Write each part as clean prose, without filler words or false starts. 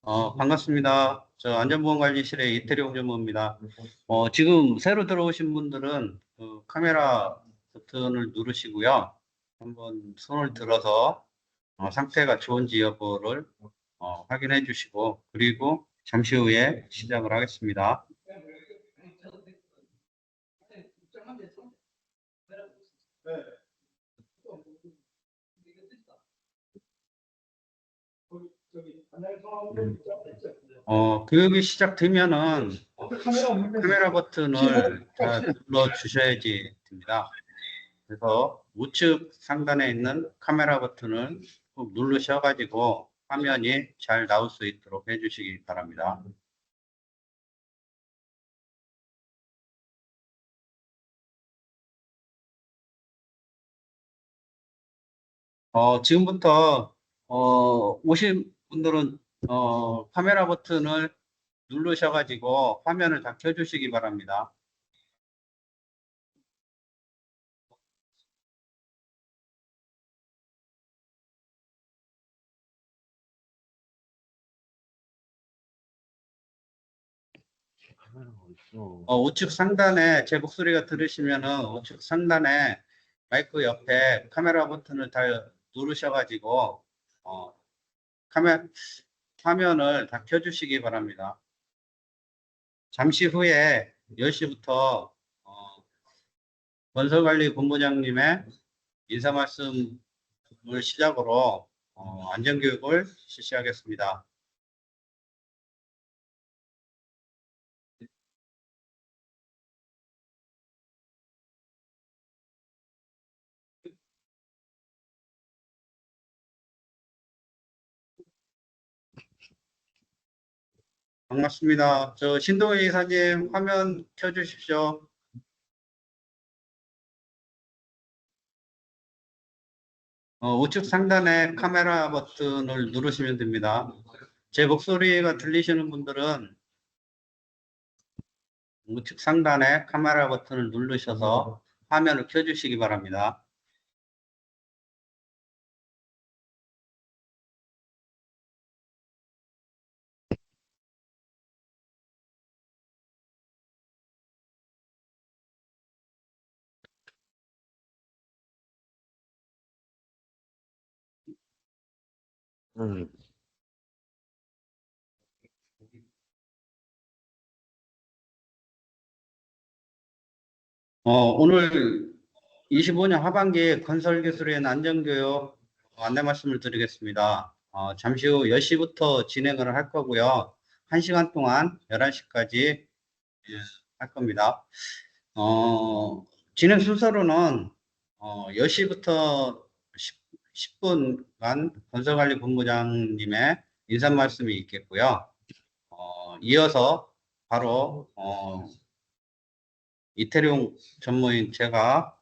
반갑습니다. 저 안전보건관리실의 이태룡 전무입니다. 지금 새로 들어오신 분들은 그 카메라 버튼을 누르시고요. 한번 손을 들어서 상태가 좋은지 여부를 확인해 주시고, 그리고 잠시 후에 시작을 하겠습니다. 교육이 시작되면은 카메라 버튼을 다 눌러 주셔야지 됩니다. 그래서 우측 상단에 있는 카메라 버튼을 꼭 누르셔가지고 화면이 잘 나올 수 있도록 해주시기 바랍니다. 지금부터 오신 분들은 카메라 버튼을 누르셔가지고 화면을 다 켜주시기 바랍니다. 우측 상단에 제 목소리가 들으시면은 우측 상단에 마이크 옆에 카메라 버튼을 다 누르셔가지고 화면을 다 켜주시기 바랍니다. 잠시 후에 10시부터 건설관리본부장님의 인사 말씀을 시작으로 안전교육을 실시하겠습니다. 반갑습니다. 저 신동희 이사님 화면 켜주십시오. 우측 상단에 카메라 버튼을 누르시면 됩니다. 제 목소리가 들리시는 분들은 우측 상단에 카메라 버튼을 누르셔서 화면을 켜주시기 바랍니다. 오늘 25년 하반기 건설기술인 안전교육 안내 말씀을 드리겠습니다. 잠시 후 10시부터 진행을 할 거고요. 1시간 동안 11시까지 할 겁니다. 진행 순서로는 10시부터 10분간 건설관리본부장님의 인사 말씀이 있겠고요. 이어서 바로 이태룡 전무인 제가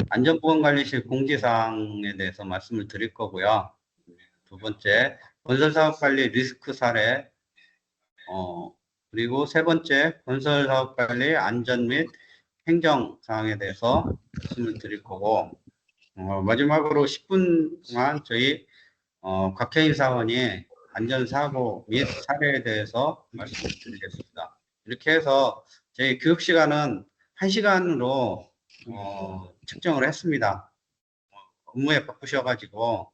안전보건관리실 공지사항에 대해서 말씀을 드릴 거고요. 두 번째, 건설사업관리 리스크 사례, 그리고 세 번째, 건설사업관리 안전 및 행정사항에 대해서 말씀을 드릴 거고, 마지막으로 10분 동안 저희 곽혜인 사원이 안전사고 및 사례에 대해서 말씀을 드리겠습니다. 이렇게 해서 저희 교육 시간은 1시간으로 측정을 했습니다. 업무에 바쁘셔가지고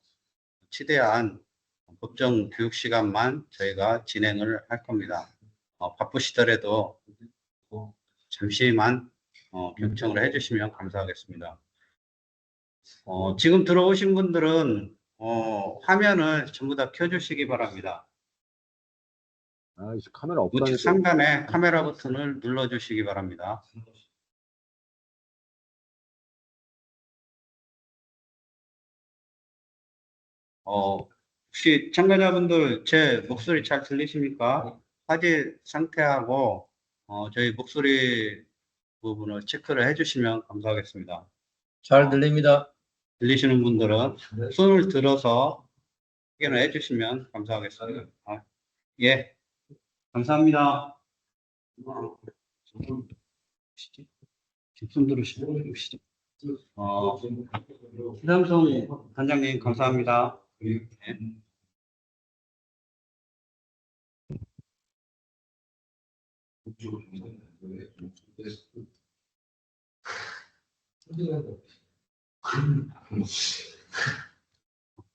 최대한 법정 교육 시간만 저희가 진행을 할 겁니다. 바쁘시더라도 잠시만 경청을 해주시면 감사하겠습니다. 지금 들어오신 분들은 화면을 전부 다 켜주시기 바랍니다. 카메라 우측 상단에 카메라 버튼을 눌러주시기 바랍니다. 혹시 참가자분들 제 목소리 잘 들리십니까? 화질 상태하고 저희 목소리 부분을 체크를 해주시면 감사하겠습니다. 잘 들립니다. 들리시는 분들은 손을 들어서 확인을 해주시면 감사하겠습니다. 예, 감사합니다. 손 들으시죠. 김삼성 단장님 감사합니다. 네.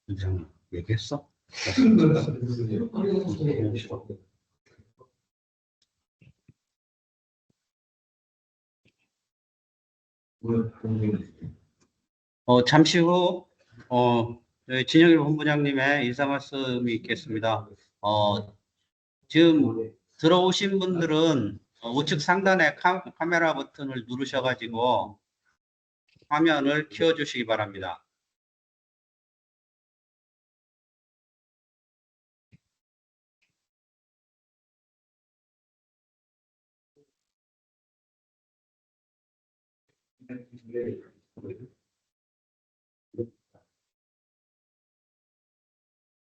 이상 얘기했어? 잠시 후, 저희 진영일 본부장님의 인사 말씀이 있겠습니다. 지금 들어오신 분들은 우측 상단에 카메라 버튼을 누르셔가지고 화면을 키워주시기 바랍니다.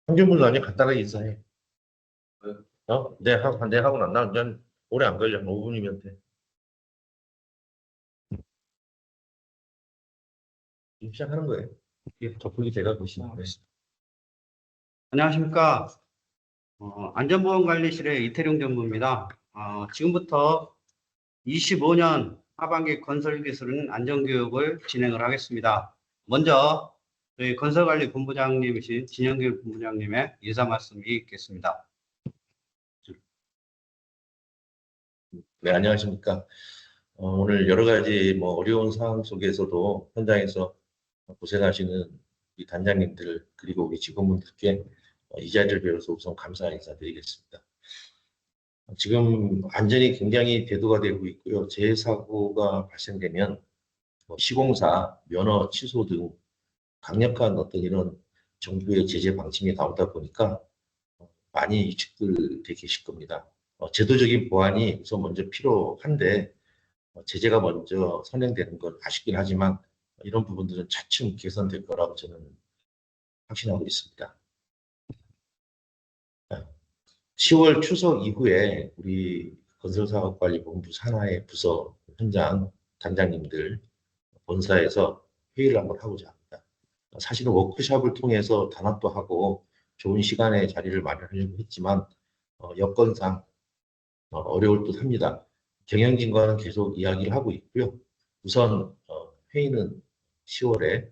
평균분도 아니 간단하게 인사해. 내 하고 난 그냥 오래 안 걸려. 한 5분이면 돼. 시작하는 거예요. 저풀기 제가 보시면 돼. 안녕하십니까. 안전보건관리실의 이태룡 전무입니다. 지금부터 25년 하반기 건설기술은 안전교육을 진행을 하겠습니다. 먼저 저희 건설관리본부장님이신 진영길 본부장님의 인사 말씀이 있겠습니다. 네, 안녕하십니까. 오늘 여러 가지 어려운 상황 속에서도 현장에서 고생하시는 우리 단장님들 그리고 우리 직원분들께 이 자리를 빌어서 우선 감사 인사드리겠습니다. 지금 안전이 굉장히 대두가 되고 있고요. 재해 사고가 발생되면 시공사, 면허 취소 등 강력한 어떤 이런 정부의 제재 방침이 나오다 보니까 많이 위축돼 계실 겁니다. 제도적인 보완이 우선 먼저 필요한데 제재가 먼저 선행되는 건 아쉽긴 하지만 이런 부분들은 차츰 개선될 거라고 저는 확신하고 있습니다. 10월 추석 이후에 우리 건설사업관리본부 산하의 부서 현장 단장님들 본사에서 회의를 한번 하고자 합니다. 사실은 워크숍을 통해서 단합도 하고 좋은 시간에 자리를 마련하려고 했지만 여건상 어려울 듯 합니다. 경영진과는 계속 이야기를 하고 있고요. 우선 회의는 10월에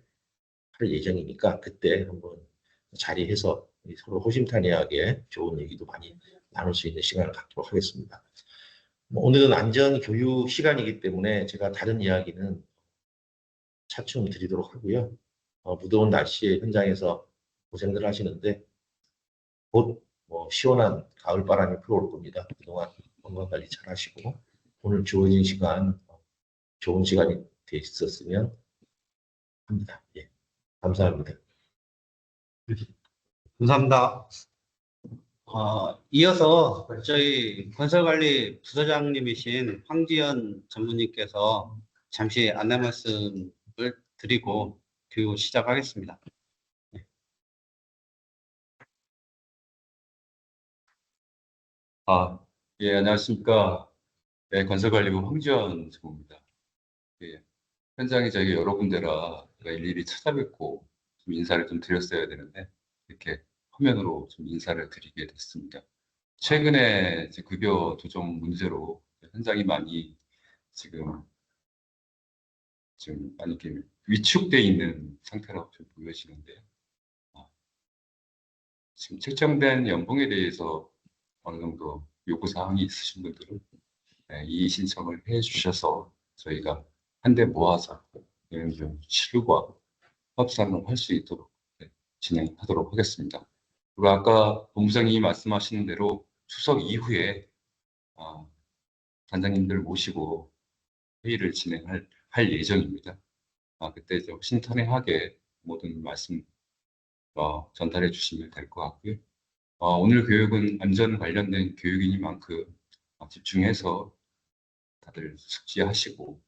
할 예정이니까 그때 한번 자리해서 서로 호심탄회하게 좋은 얘기도 많이 나눌 수 있는 시간을 갖도록 하겠습니다. 오늘은 안전교육 시간이기 때문에 제가 다른 이야기는 차츰 드리도록 하고요. 무더운 날씨에 현장에서 고생들 하시는데 곧 시원한 가을바람이 불어올 겁니다. 그동안 건강관리 잘 하시고 오늘 주어진 시간 좋은 시간이 돼 있었으면 합니다. 예, 감사합니다. 감사합니다. 이어서 저희 건설관리 부서장님이신 황지연 전무님께서 잠시 안내 말씀을 드리고 교육을 시작하겠습니다. 예, 안녕하십니까. 네, 건설관리부 황지연 전무입니다. 예, 현장에 저희가 여러 군데라 제가 일일이 찾아뵙고 좀 인사를 좀 드렸어야 되는데 이렇게 화면으로 좀 인사를 드리게 됐습니다. 최근에 이제 급여 조정 문제로 현장이 많이 지금 많이 이렇게 위축돼 있는 상태라고 좀 보여지는데요. 지금 책정된 연봉에 대해서 어느 정도 요구 사항이 있으신 분들은 이의 신청을 해 주셔서 저희가 한데 모아서 좀 실과 협상을 할 수 있도록 진행하도록 하겠습니다. 그리고 아까 본부장님이 말씀하시는 대로 추석 이후에 단장님들 모시고 회의를 진행할 예정입니다. 그때 좀 신선하게 모든 말씀 전달해 주시면 될 것 같고요. 오늘 교육은 안전 관련된 교육이니만큼 집중해서 다들 숙지하시고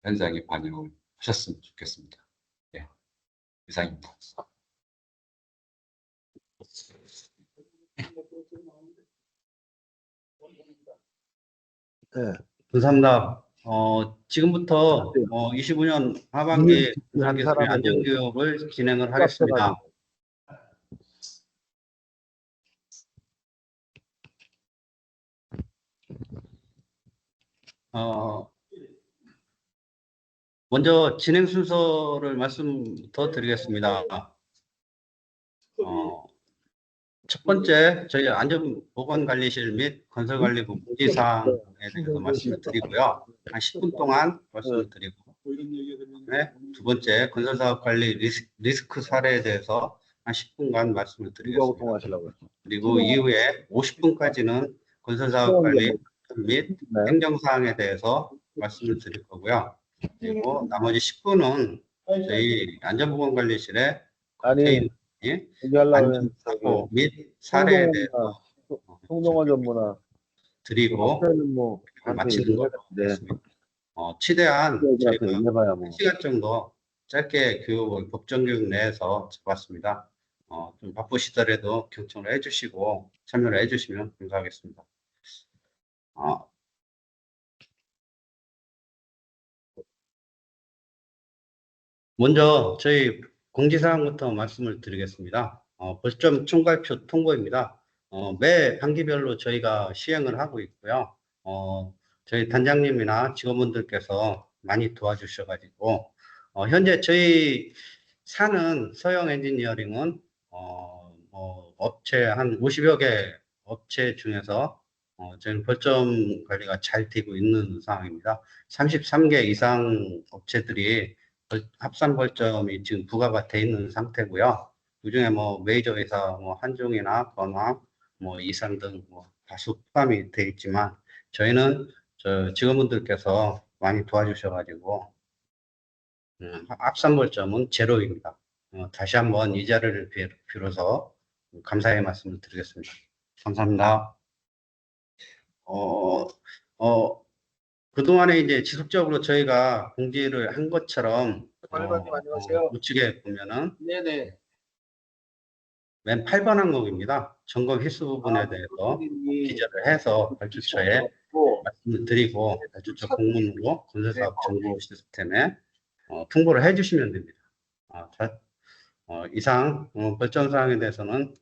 현장에 반영을 하셨으면 좋겠습니다. 네, 이상입니다. 네, 감사합니다. 지금부터 25년 하반기 건설기술의 안전교육을 진행을 하겠습니다. 먼저 진행 순서를 말씀부터 드리겠습니다. 첫 번째, 저희 안전보건관리실 및 건설관리부 공지사항에 대해서 말씀을 드리고요. 한 10분 동안 말씀을 드리고, 네, 두 번째, 건설사업관리 리스크 사례에 대해서 한 10분간 말씀을 드리겠습니다. 그리고 이후에 50분까지는 건설사업관리 및 행정사항에 대해서 말씀을 드릴 거고요. 그리고 나머지 10분은 저희 안전보건관리실의 컨테이너 안전사고 및 사례에 대해서 통동원 전문화 드리고 뭐 마치는 걸로 네. 하겠습니다. 최대한 저희가 얘기해봐야 뭐 1시간 정도 짧게 교육을 법정교육 내에서 잡았습니다. 좀 바쁘시더라도 경청을 해주시고 참여를 해주시면 감사하겠습니다. 먼저 저희 공지사항부터 말씀을 드리겠습니다. 벌점 총괄표 통보입니다. 매 반기별로 저희가 시행을 하고 있고요. 저희 단장님이나 직원분들께서 많이 도와주셔가지고 현재 저희 사는 서영 엔지니어링은 업체 한 50여 개 업체 중에서 저희는 벌점 관리가 잘 되고 있는 상황입니다. 33개 이상 업체들이 합산 벌점이 지금 부과가 돼 있는 상태고요. 그중에 뭐 메이저 회사, 뭐 한종이나 건화, 뭐 이상 등 뭐 다수 포함이 돼 있지만 저희는 저 직원분들께서 많이 도와주셔가지고 합산 벌점은 제로입니다. 다시 한번 이 자리를 빌어서 감사의 말씀을 드리겠습니다. 감사합니다. 그동안에 이제 지속적으로 저희가 공지를 한 것처럼 관리관님 안녕하세요. 우측에 보면은 네네. 맨 8번 항목입니다. 점검 필수 부분에 대해서 기재를 해서 발주처에 말씀을 드리고 발주처 공문으로 건설사업 정보 시스템에 통보를 해주시면 됩니다. 이상 벌점 사항에 대해서는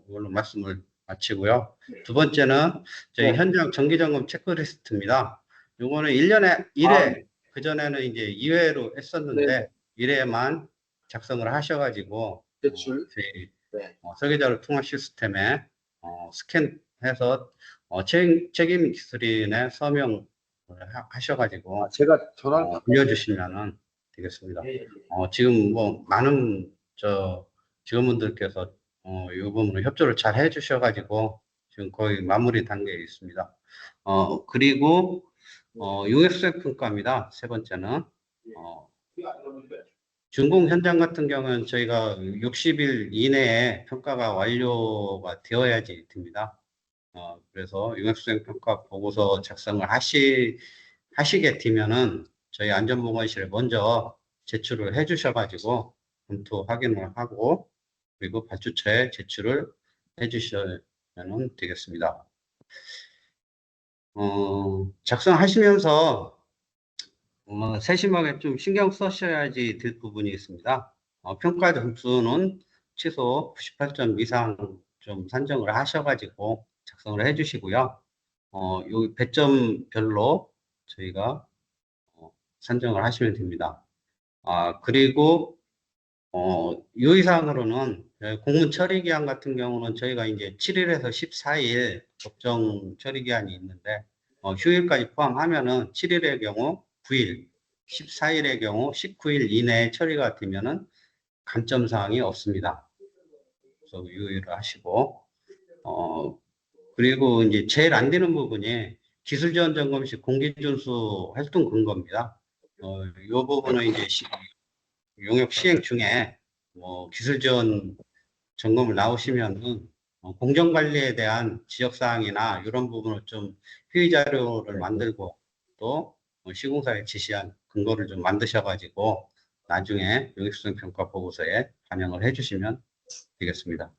이걸로 말씀을 마치고요. 두 번째는 저희 현장 정기점검 체크리스트입니다. 요거는 1년에 1회, 그전에는 이제 2회로 했었는데 1회만 작성을 하셔가지고 대출. 저희 네. 설계자료 통합 시스템에 스캔해서 책임 기술인의 서명을 하셔가지고 제가 전화 올려주시면 되겠습니다. 지금 뭐 많은 직원분들께서 이 부분을 협조를 잘 해주셔가지고 지금 거의 마무리 단계에 있습니다. 그리고 UX 평가입니다. 세 번째는 준공 현장 같은 경우는 저희가 60일 이내에 평가가 완료가 되어야지 됩니다. 그래서 UX 평가 보고서 작성을 하시게 되면은 저희 안전보건실에 먼저 제출을 해 주셔가지고 검토 확인을 하고 그리고 발주처에 제출을 해 주시면 되겠습니다. 작성하시면서 세심하게 좀 신경 쓰셔야지 될 부분이 있습니다. 평가 점수는 최소 98점 이상 좀 산정을 하셔가지고 작성을 해 주시고요. 요 배점별로 저희가 산정을 하시면 됩니다. 그리고 유의사항으로는 공문 처리 기한 같은 경우는 저희가 이제 7일에서 14일 법정 처리 기한이 있는데 휴일까지 포함하면은 7일의 경우 9일, 14일의 경우 19일 이내에 처리가 되면은 감점 사항이 없습니다. 그래서 유의를 하시고 그리고 이제 제일 안 되는 부분이 기술지원 점검 시 공기준수 활동 근거입니다. 이 부분은 이제 용역 시행 중에 기술지원 점검을 나오시면은 공정관리에 대한 지적사항이나 이런 부분을 좀 회의 자료를 만들고 또 시공사에 지시한 근거를 좀 만드셔가지고 나중에 용역수행 평가 보고서에 반영을 해주시면 되겠습니다.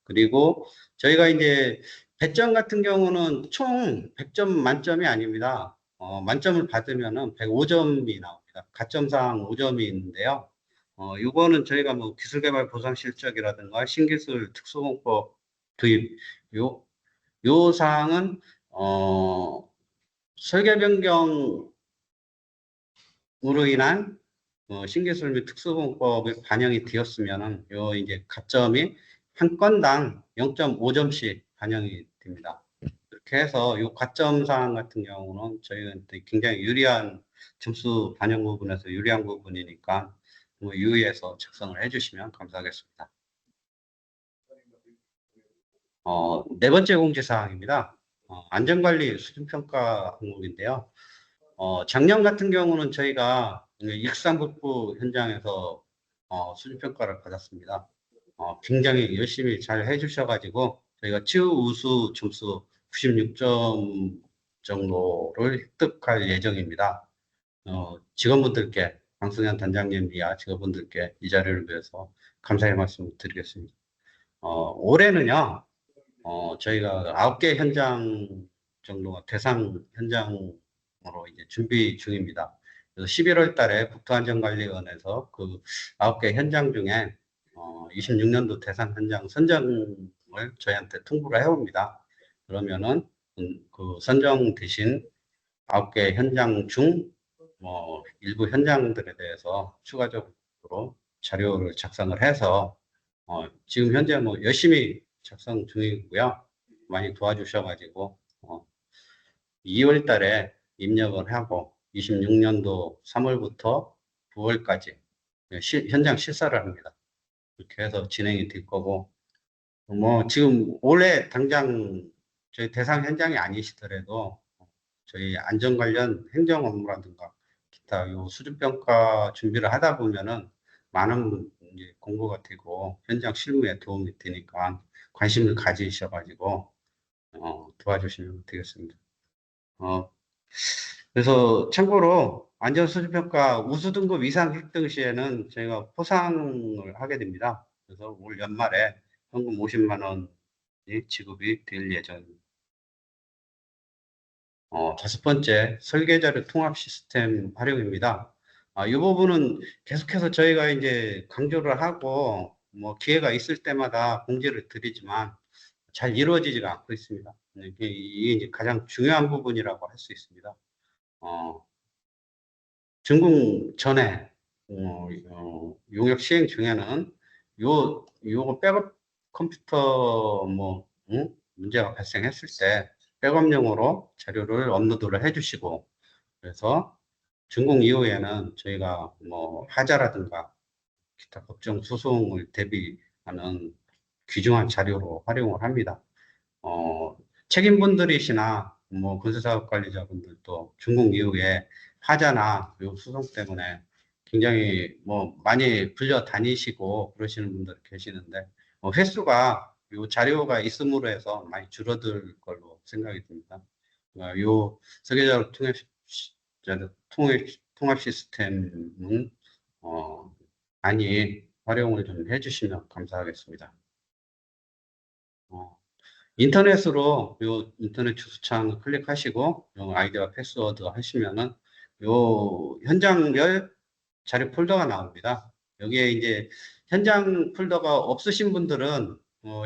그리고 저희가 이제 배점 같은 경우는 총 100점 만점이 아닙니다. 만점을 받으면은 105점이 나옵니다. 가점상 5점이 있는데요. 이거는 저희가 뭐 기술개발 보상 실적이라든가 신기술 특수공법 도입 요 사항은 설계 변경으로 인한 신기술 및 특수공법이 반영이 되었으면은 요 이제 가점이 한 건당 0.5점씩 반영이 됩니다. 이렇게 해서 요 가점 사항 같은 경우는 저희한테 굉장히 유리한 점수 반영 부분에서 유리한 부분이니까 유의해서 작성을 해주시면 감사하겠습니다. 네 번째 공지사항입니다. 안전관리 수준평가 항목인데요. 작년 같은 경우는 저희가 익산북부 현장에서 수준평가를 받았습니다. 굉장히 열심히 잘 해주셔가지고 저희가 최우수 점수 96점 정도를 획득할 예정입니다. 직원분들께 강승현 단장님 이하 직원분들께 이 자리를 위해서 감사의 말씀을 드리겠습니다. 올해는요, 저희가 9개 현장 정도가 대상 현장으로 이제 준비 중입니다. 그래서 11월 달에 국토안전관리원에서 그 9개 현장 중에 26년도 대상 현장 선정을 저희한테 통보를 해옵니다. 그러면은 그 선정되신 9개 현장 중 일부 현장들에 대해서 추가적으로 자료를 작성을 해서 지금 현재 열심히 작성 중이고요. 많이 도와주셔가지고 2월 달에 입력을 하고 26년도 3월부터 9월까지 현장 실사를 합니다. 이렇게 해서 진행이 될 거고 지금 올해 당장 저희 대상 현장이 아니시더라도 저희 안전 관련 행정 업무라든가 기타 요 수준평가 준비를 하다 보면은 많은 이제 공부가 되고 현장 실무에 도움이 되니까 관심을 가지셔가지고 도와주시면 되겠습니다. 그래서 참고로 안전수준평가 우수 등급 이상 획득 시에는 저희가 포상을 하게 됩니다. 그래서 올 연말에 현금 50만 원이 지급이 될 예정입니다. 다섯 번째, 설계자료 통합 시스템 활용입니다. 이 부분은 계속해서 저희가 이제 강조를 하고, 기회가 있을 때마다 공지를 드리지만 잘 이루어지지가 않고 있습니다. 이게 이제 가장 중요한 부분이라고 할 수 있습니다. 준공 전에, 용역 시행 중에는 요거 백업 컴퓨터 문제가 발생했을 때 백업용으로 자료를 업로드를 해주시고, 그래서 준공 이후에는 저희가 하자라든가 기타 법정 소송을 대비하는 귀중한 자료로 활용을 합니다. 책임분들이시나 건설사업관리자분들도 준공 이후에 하자나 요 소송 때문에 굉장히 많이 불려 다니시고 그러시는 분들 계시는데 횟수가 요 자료가 있음으로 해서 많이 줄어들 걸로 생각이 듭니다. 요 설계자료 통합 시스템은 많이 활용을 좀 해주시면 감사하겠습니다. 인터넷으로 요 인터넷 주소창 클릭하시고 요 아이디와 패스워드 하시면은 요 현장별 자료 폴더가 나옵니다. 여기에 이제 현장 폴더가 없으신 분들은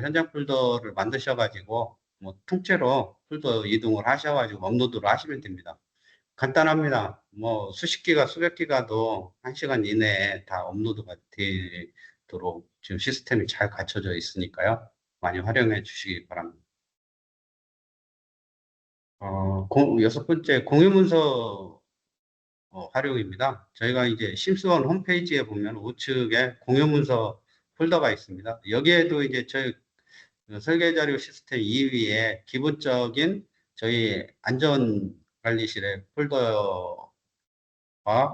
현장 폴더를 만드셔가지고 통째로 폴더 이동을 하셔가지고 업로드를 하시면 됩니다. 간단합니다. 수십 기가 수백 기가도 1시간 이내에 다 업로드가 되도록 지금 시스템이 잘 갖춰져 있으니까요. 많이 활용해 주시기 바랍니다. 여섯 번째, 공유문서 활용입니다. 저희가 이제 심스원 홈페이지에 보면 우측에 공유문서 폴더가 있습니다. 여기에도 이제 저희 설계자료 시스템 2위에 기본적인 저희 안전관리실의 폴더와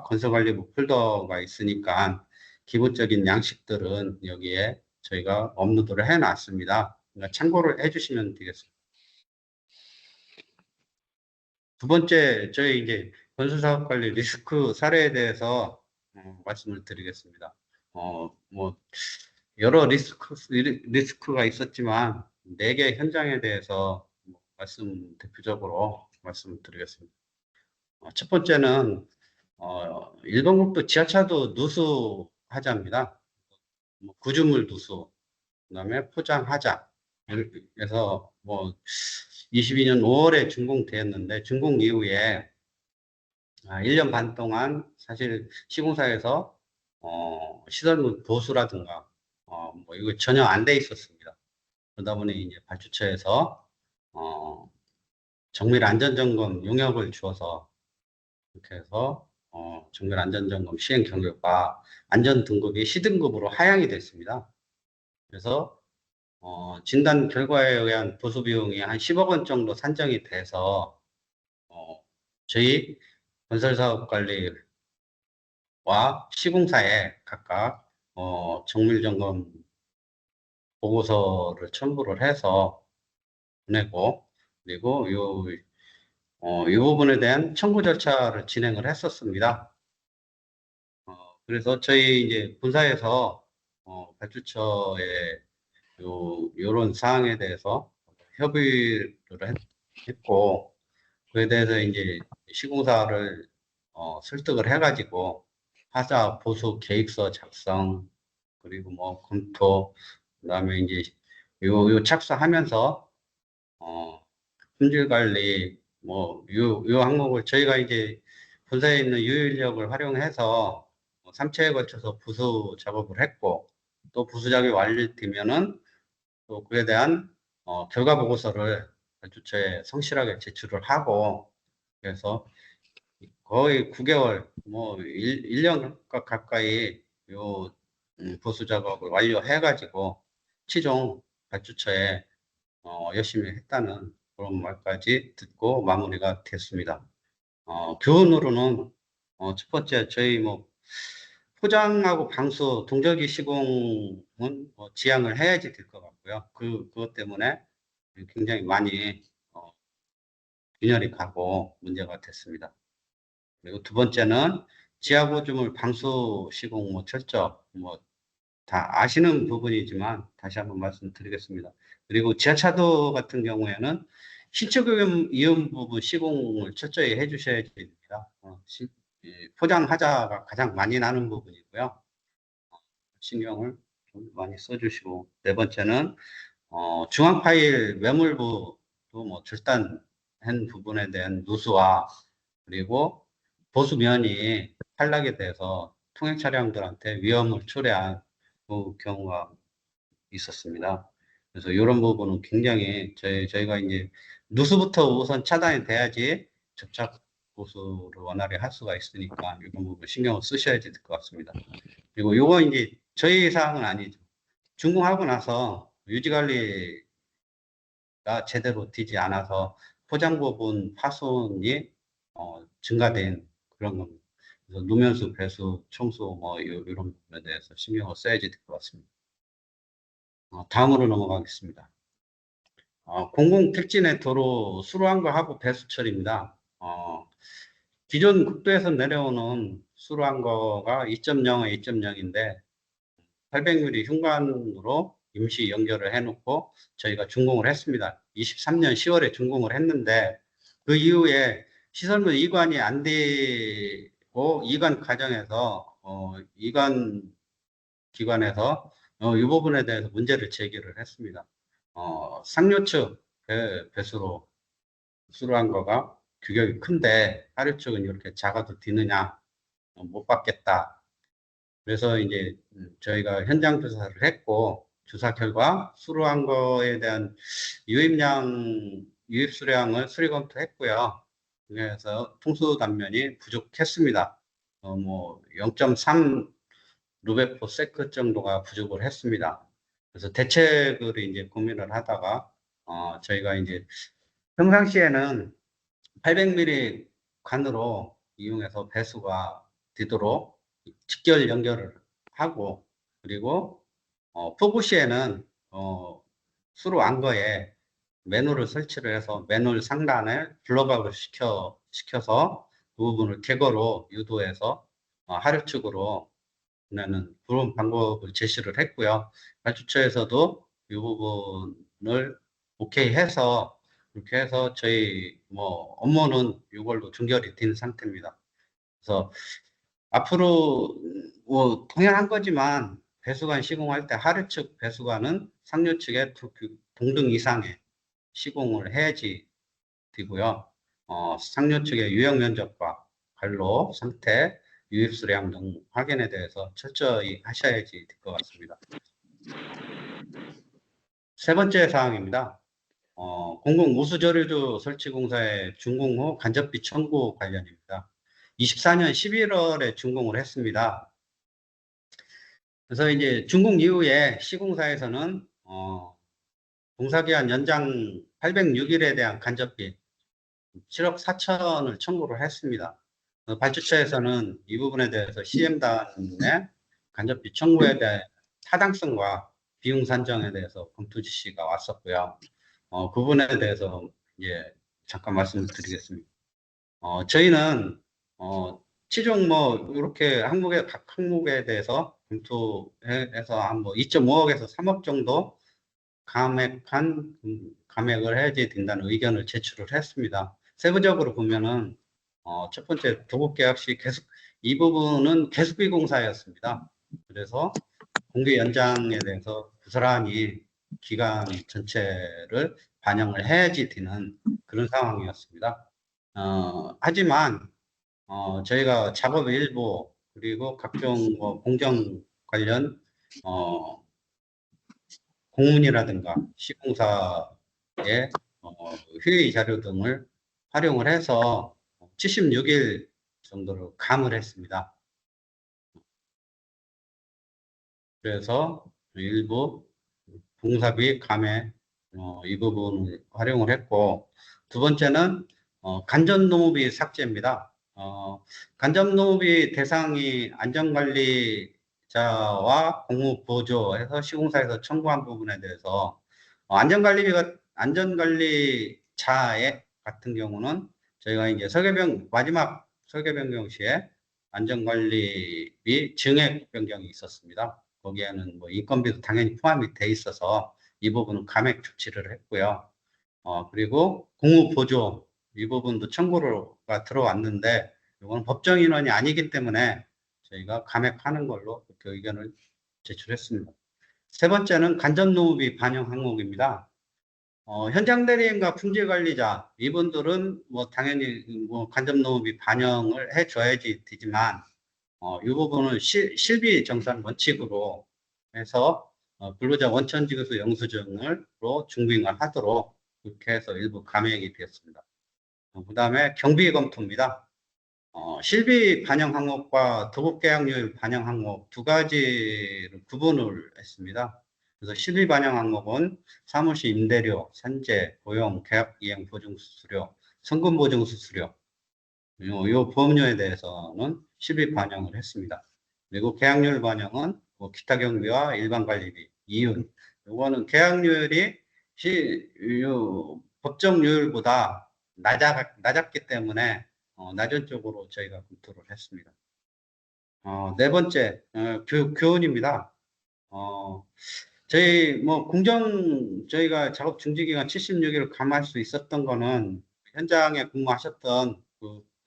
건설관리부 폴더가 있으니까 기본적인 양식들은 여기에 저희가 업로드를 해 놨습니다. 그러니까 참고를 해 주시면 되겠습니다. 두 번째, 저희 이제 건설사업관리 리스크 사례에 대해서 말씀을 드리겠습니다. 여러 리스크가 있었지만 4개 현장에 대해서 대표적으로 말씀을 드리겠습니다. 첫 번째는 일본국도 지하차도 누수 하자입니다. 구조물 누수, 그다음에 포장 하자. 그래서 22년 5월에 준공되었는데 준공 이후에 1년 반 동안 사실 시공사에서 시설물 보수라든가 뭐 이거 전혀 안 돼 있었습니다. 그러다 보니 이제 발주처에서 정밀 안전점검 용역을 주어서 이렇게 해서 정밀 안전점검 시행 경로가 안전 등급이 C등급으로 하향이 됐습니다. 그래서 진단 결과에 의한 보수 비용이 한 10억 원 정도 산정이 돼서 저희 건설사업관리와 시공사에 각각 정밀 점검 보고서를 첨부를 해서 보내고, 그리고 이 부분에 대한 청구 절차를 진행을 했었습니다. 그래서 저희 이제 본사에서 발주처에 요런 사항에 대해서 협의를 했고, 그에 대해서 이제 시공사를 설득을 해가지고 하자 보수 계획서 작성, 그리고 뭐 검토, 그다음에 이제 요 착수하면서 품질 관리 요 항목을 저희가 이제 본사에 있는 유인력을 활용해서 3차에 걸쳐서 부수 작업을 했고, 또 부수 작업이 완료되면은 또 그에 대한 결과 보고서를 발주처에 성실하게 제출을 하고, 그래서 거의 9개월, 뭐 1년 가까이 요 보수 작업을 완료해가지고 최종 발주처에 열심히 했다는 그런 말까지 듣고 마무리가 됐습니다. 교훈으로는 첫 번째 저희 뭐 포장하고 방수 동절기 시공은 뭐 지양을 해야지 될 것 같고요. 그것 때문에 굉장히 많이 균열이 가고 문제가 됐습니다. 그리고 두 번째는 지하 구조물 방수 시공 뭐 철저 뭐 다 아시는 부분이지만 다시 한번 말씀드리겠습니다. 그리고 지하차도 같은 경우에는 신축 이용 부분 시공을 철저히 해주셔야 됩니다. 포장 하자가 가장 많이 나는 부분이고요. 신경을 좀 많이 써주시고, 네 번째는 중앙 파일 매물부도 뭐 절단한 부분에 대한 누수와 그리고 보수면이 탈락에 대해서 통행 차량들한테 위험을 초래한 그 경우가 있었습니다. 그래서 이런 부분은 굉장히 저희가 이제 누수부터 우선 차단이 돼야지 접착 보수를 원활히 할 수가 있으니까 이런 부분 신경을 쓰셔야 될 것 같습니다. 그리고 이거 이제 저희 사항은 아니죠. 준공하고 나서 유지관리가 제대로 되지 않아서 포장 부분 파손이 증가된 그런 겁니다. 그래서 누면수, 배수, 청소 뭐 이런 부분에 대해서 신경을 써야지 될 것 같습니다. 다음으로 넘어가겠습니다. 공공택지내 도로 수로항거하부 배수처리입니다. 기존 국도에서 내려오는 수로항거가 2.0에 2.0인데 800mm 흉관으로 임시 연결을 해놓고 저희가 준공을 했습니다. 23년 10월에 준공을 했는데 그 이후에 시설물 이관이 안 되고 이관 과정에서 이관 기관에서 이 부분에 대해서 문제를 제기를 했습니다. 상류측 배수로 수로한 거가 규격이 큰데 하류측은 이렇게 작아도 되느냐, 못 받겠다. 그래서 이제 저희가 현장 조사를 했고 조사 결과 수로한 거에 대한 유입 수량을 수리 검토했고요. 그래서 통수 단면이 부족했습니다. 뭐 0.3 루베포 세크 정도가 부족을 했습니다. 그래서 대책을 이제 고민을 하다가 저희가 이제 평상시에는 800mm 관으로 이용해서 배수가 되도록 직결 연결을 하고, 그리고 포구 시에는 수로 안거에 맨홀을 설치를 해서 맨홀 상단에 블럭아웃을 시켜서 그 부분을 객거로 유도해서 하류측으로 보내는 그런 방법을 제시를 했고요. 발주처에서도 이 부분을 오케이 해서 그렇게 해서 저희 뭐 업무는 이걸로 종결이 된 상태입니다. 그래서 앞으로 뭐 당연한 거지만 배수관 시공할 때 하류측 배수관은 상류측의 동등 이상의 시공을 해야지 되고요. 상류 측의 유형 면적과 관로, 상태, 유입 수량 등 확인에 대해서 철저히 하셔야지 될 것 같습니다. 세 번째 사항입니다. 공공우수조류조 설치공사의 준공 후 간접비 청구 관련입니다. 24년 11월에 준공을 했습니다. 그래서 이제 준공 이후에 시공사에서는 공사기한 연장 806일에 대한 간접비 7억 4천을 청구를 했습니다. 발주처에서는 이 부분에 대해서 시행단의 간접비 청구에 대한 타당성과 비용 산정에 대해서 검토 지시가 왔었고요. 그 부분에 대해서 이제 잠깐 말씀을 드리겠습니다. 저희는 최종 이렇게 각 항목에 대해서 검토해서 한 2.5억에서 3억 정도 감액을 해야지 된다는 의견을 제출을 했습니다. 세부적으로 보면은 첫 번째 도급계약시 이 부분은 계속비 공사였습니다. 그래서 공개 연장에 대해서 고스란히 기간 전체를 반영을 해야지 되는 그런 상황이었습니다. 하지만 저희가 작업 일부 그리고 각종 공정 관련 공문이라든가 시공사의 회의 자료 등을 활용을 해서 76일 정도를 감을 했습니다. 그래서 일부 공사비 감액 이 부분을 활용을 했고, 두 번째는 간접노무비 삭제입니다. 간접노무비 대상이 안전관리자와 공무보조해서 시공사에서 청구한 부분에 대해서 안전관리자의 같은 경우는 저희가 이제 마지막 설계 변경 시에 안전관리비 증액 변경이 있었습니다. 거기에는 인건비도 당연히 포함이 돼 있어서 이 부분은 감액 조치를 했고요. 그리고 공무보조 이 부분도 청구가 들어왔는데 이건 법정 인원이 아니기 때문에 저희가 감액하는 걸로 그렇게 의견을 제출했습니다. 세 번째는 간접노무비 반영 항목입니다. 현장 대리인과 품질관리자 이분들은 당연히 간접노무비 반영을 해줘야지 되지만 이 부분은 실비 정산 원칙으로 해서 근로자 원천지급수 영수증으로 중빙을 하도록 그렇게 해서 일부 감액이 되었습니다. 그 다음에 경비 검토입니다. 실비 반영 항목과 도급계약률 반영 항목 두 가지를 구분을 했습니다. 그래서 실비 반영 항목은 사무실 임대료, 산재, 고용, 계약 이행 보증 수수료, 성금 보증 수수료 이 보험료에 대해서는 실비 반영을 했습니다. 그리고 계약률 반영은 기타 경비와 일반 관리비, 이윤. 이거는 계약률이 법정률보다 낮았기 때문에 낮은 쪽으로 저희가 검토를 했습니다. 네 번째, 교훈입니다. 저희가 작업 중지기간 76일을 감할 수 있었던 거는 현장에 근무하셨던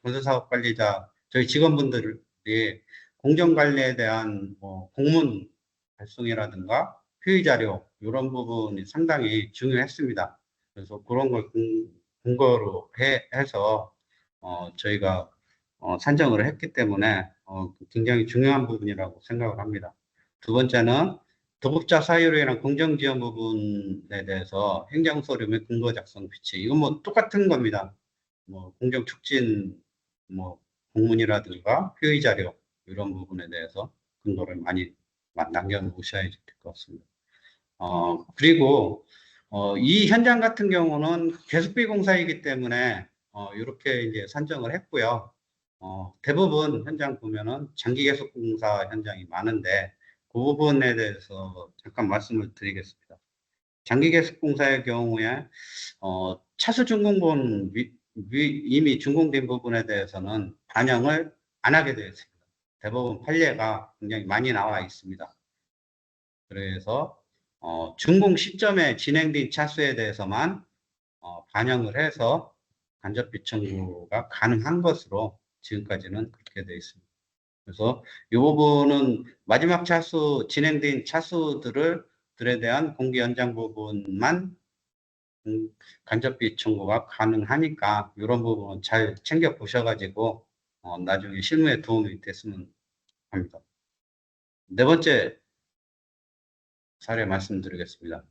건설사업관리자 저희 직원분들이 공정관리에 대한 공문 발송이라든가 회의자료 이런 부분이 상당히 중요했습니다. 그래서 그런 걸 근거로 해서 저희가 산정을 했기 때문에 굉장히 중요한 부분이라고 생각을 합니다. 두 번째는 도급자 사유로 인한 공정지원 부분에 대해서 행정서류 및 근거 작성 비치 이건 똑같은 겁니다. 공정 촉진 공문이라든가 회의 자료 이런 부분에 대해서 근거를 많이 남겨놓으셔야 될 것 같습니다. 그리고 이 현장 같은 경우는 계속비 공사이기 때문에 이렇게 이제 산정을 했고요. 대부분 현장 보면은 장기 계속 공사 현장이 많은데 그 부분에 대해서 잠깐 말씀을 드리겠습니다. 장기 계속 공사의 경우에 차수 준공본 이미 준공된 부분에 대해서는 반영을 안 하게 되어 있습니다. 대부분 판례가 굉장히 많이 나와 있습니다. 그래서 준공 시점에 진행된 차수에 대해서만 반영을 해서 간접비 청구가 가능한 것으로 지금까지는 그렇게 되어 있습니다. 그래서 이 부분은 마지막 진행된 차수들에 대한 공개 연장 부분만 간접비 청구가 가능하니까 이런 부분은 잘 챙겨 보셔가지고 나중에 실무에 도움이 됐으면 합니다. 네 번째 사례 말씀드리겠습니다.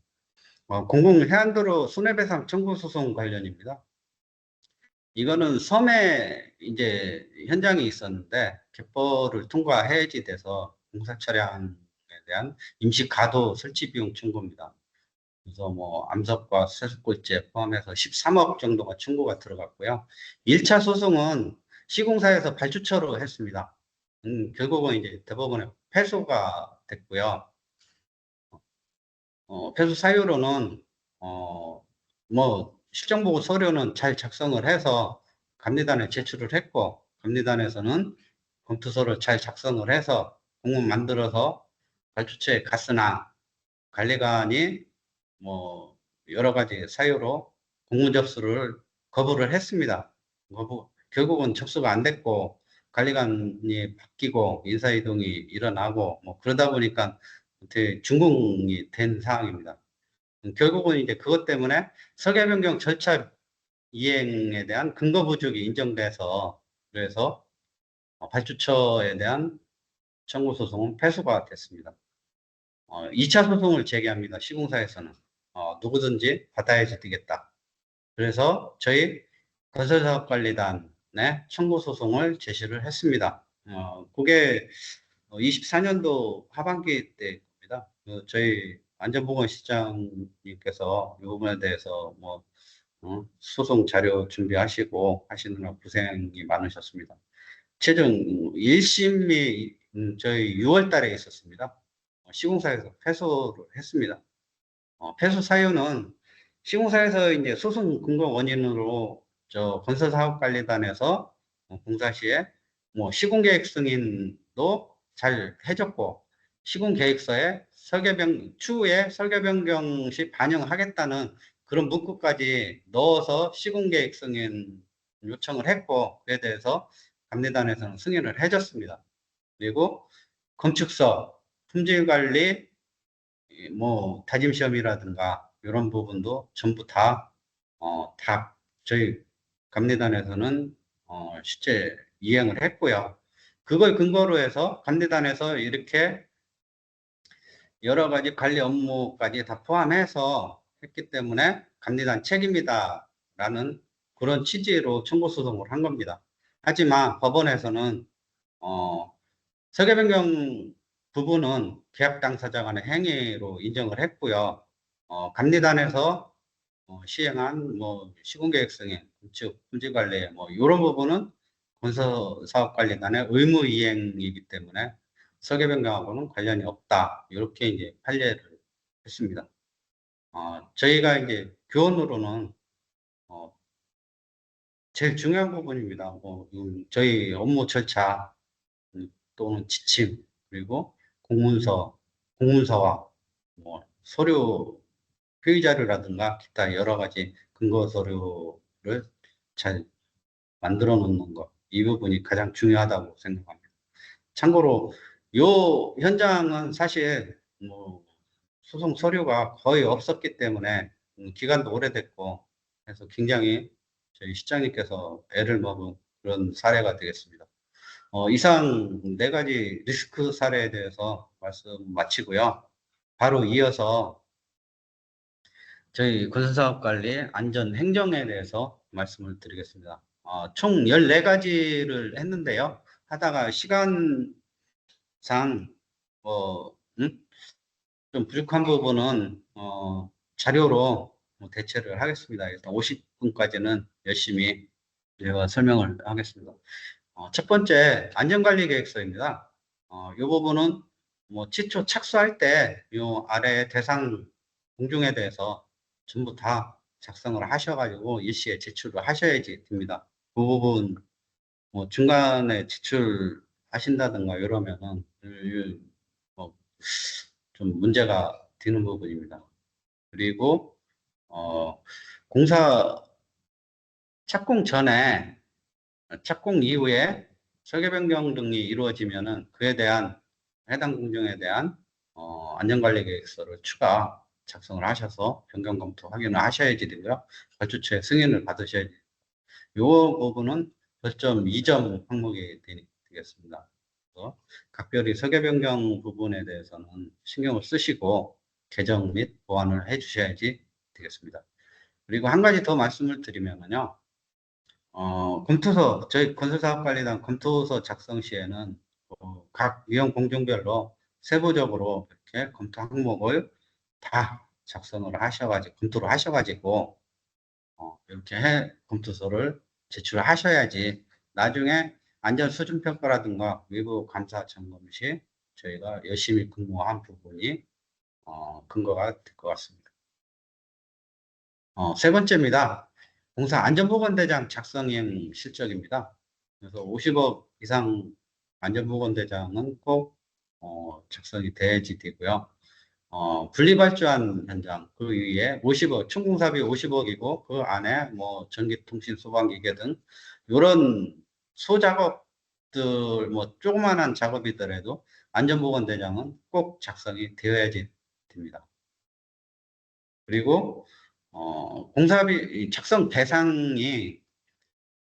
공공해안도로 손해배상 청구 소송 관련입니다. 이거는 섬에 이제 현장이 있었는데 갯벌을 통과해야지 돼서 공사 차량에 대한 임시 가도 설치 비용 청구입니다. 그래서 뭐 암석과 쇠수골재 포함해서 13억 정도가 청구가 들어갔고요. 1차 소송은 시공사에서 발주처로 했습니다. 결국은 이제 대법원에 패소가 됐고요. 패소 사유로는 뭐 실정보고 서류는 잘 작성을 해서 감리단에 제출을 했고, 감리단에서는 검토서를 잘 작성을 해서 공문 만들어서 발주처에 갔으나 관리관이 뭐 여러 가지 사유로 공문 접수를 거부를 했습니다. 결국은 접수가 안 됐고 관리관이 바뀌고 인사이동이 일어나고 뭐 그러다 보니까 어떻게 준공이 된 상황입니다. 결국은 이제 그것 때문에 설계 변경 절차 이행에 대한 근거 부족이 인정돼서 그래서 발주처에 대한 청구 소송은 패소가 됐습니다. 2차 소송을 제기합니다. 시공사에서는 누구든지 받아야지 되겠다. 그래서 저희 건설사업관리단에 청구 소송을 제시를 했습니다. 그게 24년도 하반기 때입니다. 저희 안전보건실장님께서 이 부분에 대해서 뭐 소송 자료 준비하시고 하시느라 고생이 많으셨습니다. 최종 1심이 저희 6월 달에 있었습니다. 시공사에서 패소를 했습니다. 패소 사유는 시공사에서 이제 소송 근거 원인으로 저 건설사업관리단에서 공사 시에 뭐 시공계획 승인도 잘 해줬고 시공계획서에 추후에 설계 변경 시 반영하겠다는 그런 문구까지 넣어서 시공계획 승인 요청을 했고 그에 대해서 감리단에서는 승인을 해줬습니다. 그리고 건축서, 품질관리, 뭐 다짐시험이라든가 이런 부분도 전부 다 저희 감리단에서는 실제 이행을 했고요. 그걸 근거로 해서 감리단에서 이렇게 여러 가지 관리 업무까지 다 포함해서 했기 때문에 감리단 책임이다라는 그런 취지로 청구 소송을 한 겁니다. 하지만 법원에서는 설계 변경 부분은 계약 당사자 간의 행위로 인정을 했고요. 감리단에서 시행한 뭐 시공계획 승인, 건축 품질관리 뭐 이런 부분은 건설사업관리단의 의무 이행이기 때문에 설계 변경하고는 관련이 없다. 이렇게 이제 판례를 했습니다. 저희가 이제 교훈으로는 제일 중요한 부분입니다. 저희 업무 절차 또는 지침 그리고 공문서와 뭐 서류 회의 자료라든가 기타 여러 가지 근거 서류를 잘 만들어 놓는 것, 이 부분이 가장 중요하다고 생각합니다. 참고로 요 현장은 사실 뭐 소송 서류가 거의 없었기 때문에 기간도 오래됐고 해서 굉장히 저희 시장님께서 애를 먹은 그런 사례가 되겠습니다. 이상 4가지 리스크 사례에 대해서 말씀 마치고요. 바로 이어서 저희 건설사업관리 안전행정에 대해서 말씀을 드리겠습니다. 총 14가지를 했는데요. 하다가 시간상 좀 부족한 부분은 자료로 대체를 하겠습니다. 일단 50분까지는 열심히 제가 설명을 하겠습니다. 첫 번째 안전관리 계획서입니다. 이 부분은 뭐 최초 착수할 때 이 아래 대상 공중에 대해서 전부 다 작성을 하셔가지고 일시에 제출을 하셔야지 됩니다. 그 부분 뭐 중간에 제출하신다든가 이러면은 좀 문제가 되는 부분입니다. 그리고 공사 착공 전에 착공 이후에 설계 변경 등이 이루어지면은 그에 대한 해당 공정에 대한 안전관리 계획서를 추가 작성을 하셔서 변경 검토 확인을 하셔야지 되고요. 발주처의 승인을 받으셔야지. 요 부분은 별점 2점 항목이 되겠습니다. 그래서 각별히 설계 변경 부분에 대해서는 신경을 쓰시고 개정 및 보완을 해 주셔야지 되겠습니다. 그리고 한 가지 더 말씀을 드리면요. 검토서, 저희 건설사업관리단 검토서 작성 시에는 각 위험 공정별로 세부적으로 이렇게 검토 항목을 다 작성을 하셔가지고, 검토를 하셔가지고, 이렇게 검토서를 제출하셔야지 나중에 안전수준평가라든가 외부 감사 점검 시 저희가 열심히 근무한 부분이 근거가 될 것 같습니다. 세 번째입니다. 공사 안전보건대장 작성행 실적입니다. 그래서 50억 이상 안전보건대장은 꼭 작성이 돼야지 되고요. 분리발주한 현장 그 위에 50억, 총 공사비 50억이고 그 안에 뭐 전기통신, 소방기계 등 이런 소작업들 뭐 조그만한 작업이더라도 안전보건대장은 꼭 작성이 되어야지 됩니다. 그리고 공사비 작성 대상이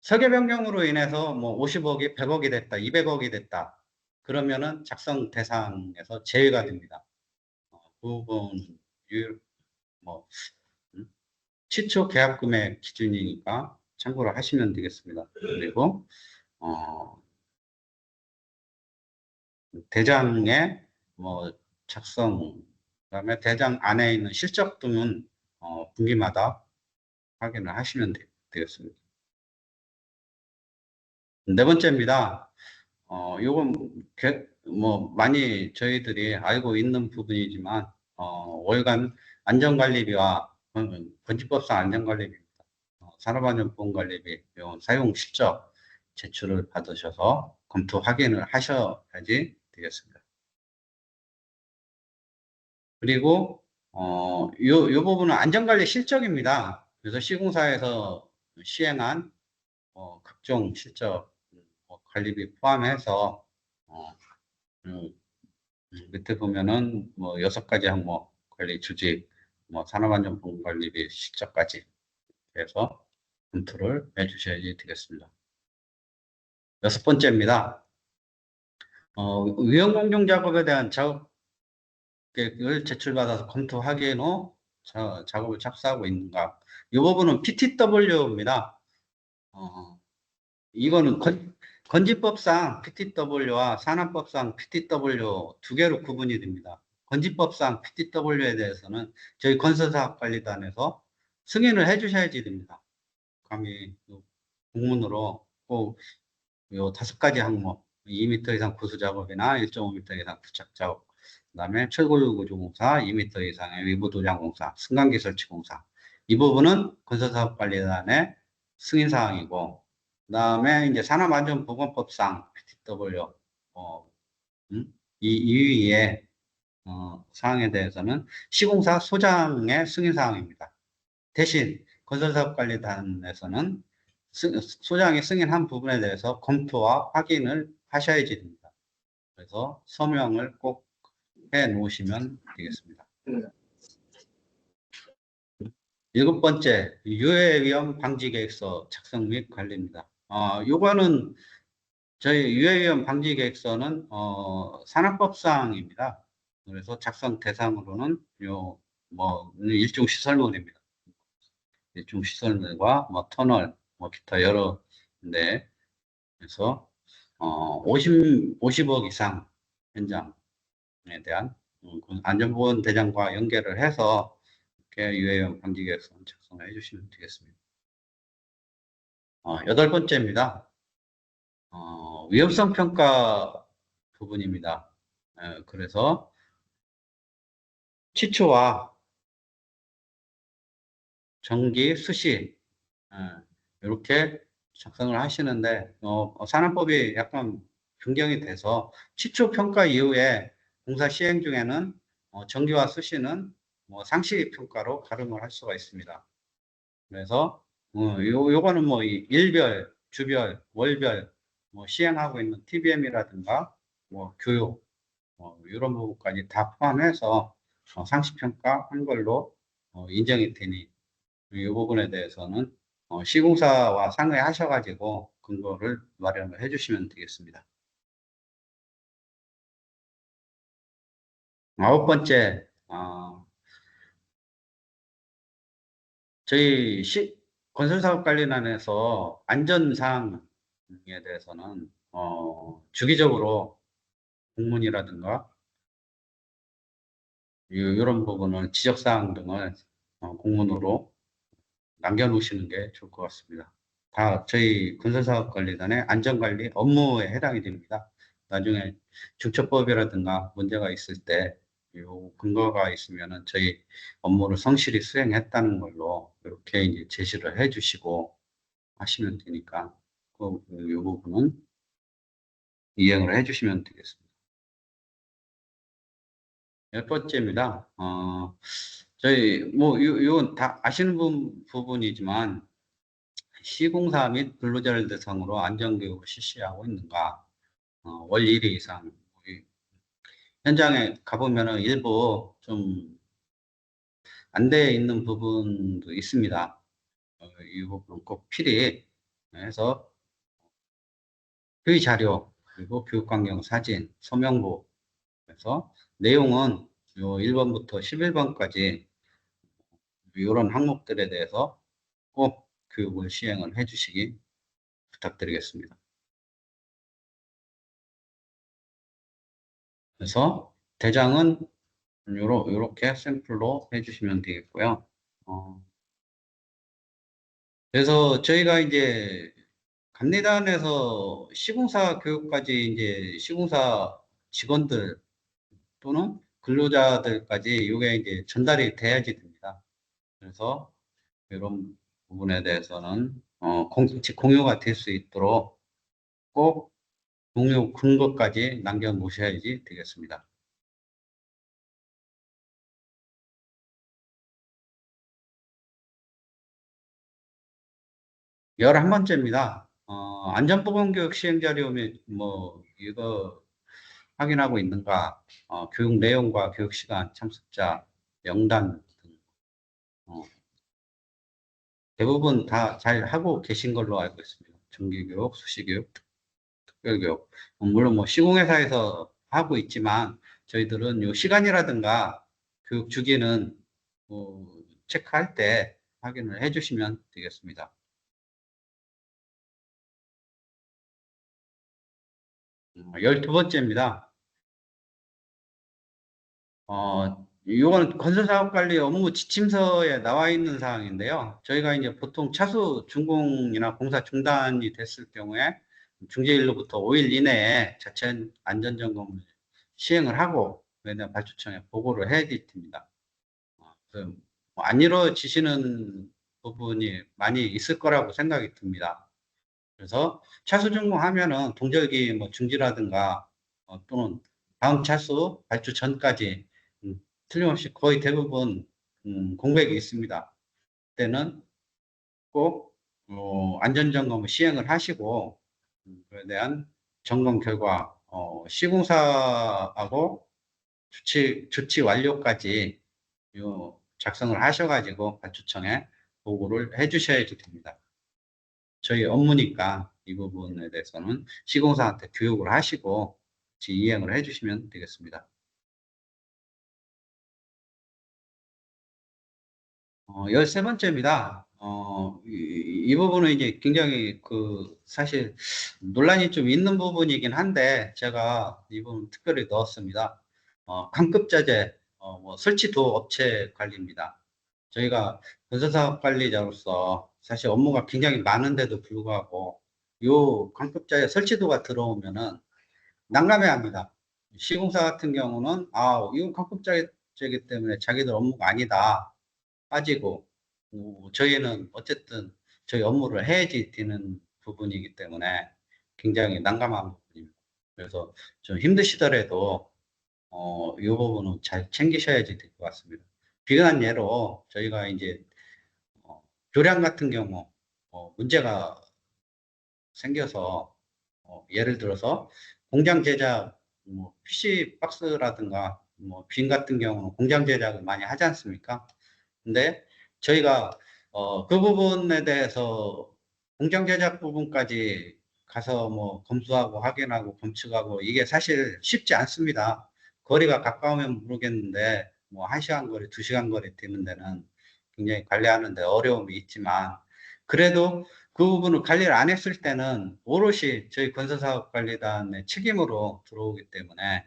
설계 변경으로 인해서 뭐 50억이 100억이 됐다, 200억이 됐다. 그러면은 작성 대상에서 제외가 됩니다. 그 부분 뭐 시초 계약 금액 기준이니까 참고를 하시면 되겠습니다. 그리고 대장의 뭐 작성, 그다음에 대장 안에 있는 실적 등은 분기마다 확인을 하시면 되겠습니다. 네 번째입니다. 요건 뭐 많이 저희들이 알고 있는 부분이지만 월간 안전관리비와 건축법상 안전관리비입니다. 산업안전보건관리비 사용 실적 제출을 받으셔서 검토 확인을 하셔야지 되겠습니다. 그리고 요 부분은 안전관리 실적입니다. 그래서 시공사에서 시행한 각종 실적 관리비 포함해서 밑에 보면은 뭐 6가지 항목 관리 주직, 뭐 산업안전보건관리비 실적까지 해서 검토를 해주셔야지 되겠습니다. 6번째입니다. 위험공정 작업에 대한 작업 계획을 제출받아서 검토 확인 후 작업을 착수하고 있는가. 이 부분은 PTW입니다. 이거는 건지법상 PTW와 산업법상 PTW 두 개로 구분이 됩니다. 건지법상 PTW에 대해서는 저희 건설사업관리단에서 승인을 해 주셔야지 됩니다. 감히 공문으로 꼭 요 5가지 항목, 2m 이상 부수 작업이나 1.5m 이상 부착 작업, 그다음에 철골 구조 공사, 2m 이상의 외부 도장 공사, 승강기 설치 공사. 이 부분은 건설사업관리단의 승인 사항이고, 그다음에 이제 산업안전보건법상 PTW 이 위에 사항에 대해서는 시공사 소장의 승인 사항입니다. 대신 건설사업관리단에서는 소장이 승인한 부분에 대해서 검토와 확인을 하셔야지 됩니다. 그래서 서명을 꼭 해 놓으시면 되겠습니다. 7번째, 유해 위험 방지 계획서 작성 및 관리입니다. 요거는 저희 유해 위험 방지 계획서는 산업법상입니다. 그래서 작성 대상으로는 뭐 일종 시설물입니다. 일종 시설물과 뭐 터널, 뭐 기타 여러 데 그래서 50억 이상 현장에 대한 안전보건 대장과 연계를 해서 이렇게 유해위험 방지 계획서 작성을 해주시면 되겠습니다. 8번째입니다. 위험성 평가 부분입니다. 그래서 시초와 전기, 수시 이렇게 작성을 하시는데 산업법이 약간 변경이 돼서 시초 평가 이후에 공사 시행 중에는 전기와 수시는 뭐 상시 평가로 가름을 할 수가 있습니다. 그래서 요거는 뭐 일별, 주별, 월별 뭐 시행하고 있는 TBM이라든가 뭐 교육 이런 부분까지 다 포함해서 상시평가 한 걸로 인정이 되니 이 부분에 대해서는 시공사와 상의하셔가지고 근거를 마련을 해주시면 되겠습니다. 아홉 번째, 저희 건설사업관리단에서 안전사항에 대해서는 주기적으로 공문이라든가 이런 부분을 지적사항 등을 공문으로 남겨놓으시는 게 좋을 것 같습니다. 다 저희 건설사업관리단의 안전관리 업무에 해당이 됩니다. 나중에 중처법이라든가 문제가 있을 때 요 근거가 있으면은 저희 업무를 성실히 수행했다는 걸로 이렇게 이제 제시를 해주시고 하시면 되니까 이 부분은 이행을 해주시면 되겠습니다. 열 번째입니다. 저희 이건 다 아시는 부분이지만 시공사 및 근로자를 대상으로 안전교육을 실시하고 있는가? 월 1회 이상. 현장에 가보면은 일부 좀 안 돼 있는 부분도 있습니다. 이 부분 꼭 필히 해서 교의 자료, 그리고 교육환경 사진, 서명부, 그래서 내용은 요 1번부터 11번까지 이런 항목들에 대해서 꼭 교육을 시행을 해 주시기 부탁드리겠습니다. 그래서 대장은 요렇게 샘플로 해주시면 되겠고요. 그래서 저희가 이제 감리단에서 시공사 교육까지 이제 시공사 직원들 또는 근로자들까지 이게 이제 전달이 돼야지 됩니다. 그래서 이런 부분에 대해서는 공유가 될 수 있도록 꼭 공유 근거까지 남겨 놓으셔야지 되겠습니다. 열한 번째입니다. 안전보건교육 시행자료 및 이거 확인하고 있는가, 교육 내용과 교육 시간, 참석자, 명단 등 대부분 다 잘 하고 계신 걸로 알고 있습니다. 정기교육, 수시교육, 특별교육. 물론 시공회사에서 하고 있지만 저희들은 요 시간이라든가 교육 주기는 체크할 때 확인을 해주시면 되겠습니다. 12번째입니다. 이건 건설사업관리 업무 지침서에 나와 있는 사항인데요. 저희가 이제 보통 차수 준공이나 공사 중단이 됐을 경우에 중재일로부터 5일 이내에 자체 안전점검을 시행을 하고 왜냐면 발주청에 보고를 해야 됩니다. 안 이루어지시는 부분이 많이 있을 거라고 생각이 듭니다. 그래서 차수 준공하면은 동절기 중지라든가 또는 다음 차수 발주 전까지 틀림없이 거의 대부분 공백이 있습니다. 그때는 꼭 안전점검을 시행을 하시고 그에 대한 점검 결과 시공사하고 조치 완료까지 작성을 하셔가지고 발주청에 보고를 해주셔야지 됩니다. 저희 업무니까 이 부분에 대해서는 시공사한테 교육을 하시고 이행을 해주시면 되겠습니다. 13번째입니다. 이 부분은 이제 굉장히 사실 논란이 좀 있는 부분이긴 한데 제가 이 부분 특별히 넣었습니다. 강급자재 설치도 업체 관리입니다. 저희가 건설사업 관리자로서 사실 업무가 굉장히 많은데도 불구하고 요 강급자재 설치도가 들어오면은 난감해합니다. 시공사 같은 경우는 이건 강급자재이기 때문에 자기들 업무가 아니다. 빠지고 저희는 어쨌든 저희 업무를 해야지 되는 부분이기 때문에 굉장히 난감한 부분입니다. 그래서 좀 힘드시더라도 이 부분은 잘 챙기셔야지 될 것 같습니다. 비근한 예로 저희가 이제 교량 같은 경우 문제가 생겨서 예를 들어서 공장 제작 PC 박스라든가 뭐 빈 같은 경우는 공장 제작을 많이 하지 않습니까? 근데 저희가 그 부분에 대해서 공장 제작 부분까지 가서 뭐 검수하고 확인하고 검측하고 이게 사실 쉽지 않습니다. 거리가 가까우면 모르겠는데 뭐 1시간 거리, 2시간 거리 뛰는 데는 굉장히 관리하는데 어려움이 있지만 그래도 그 부분을 관리를 안 했을 때는 오롯이 저희 건설사업관리단의 책임으로 들어오기 때문에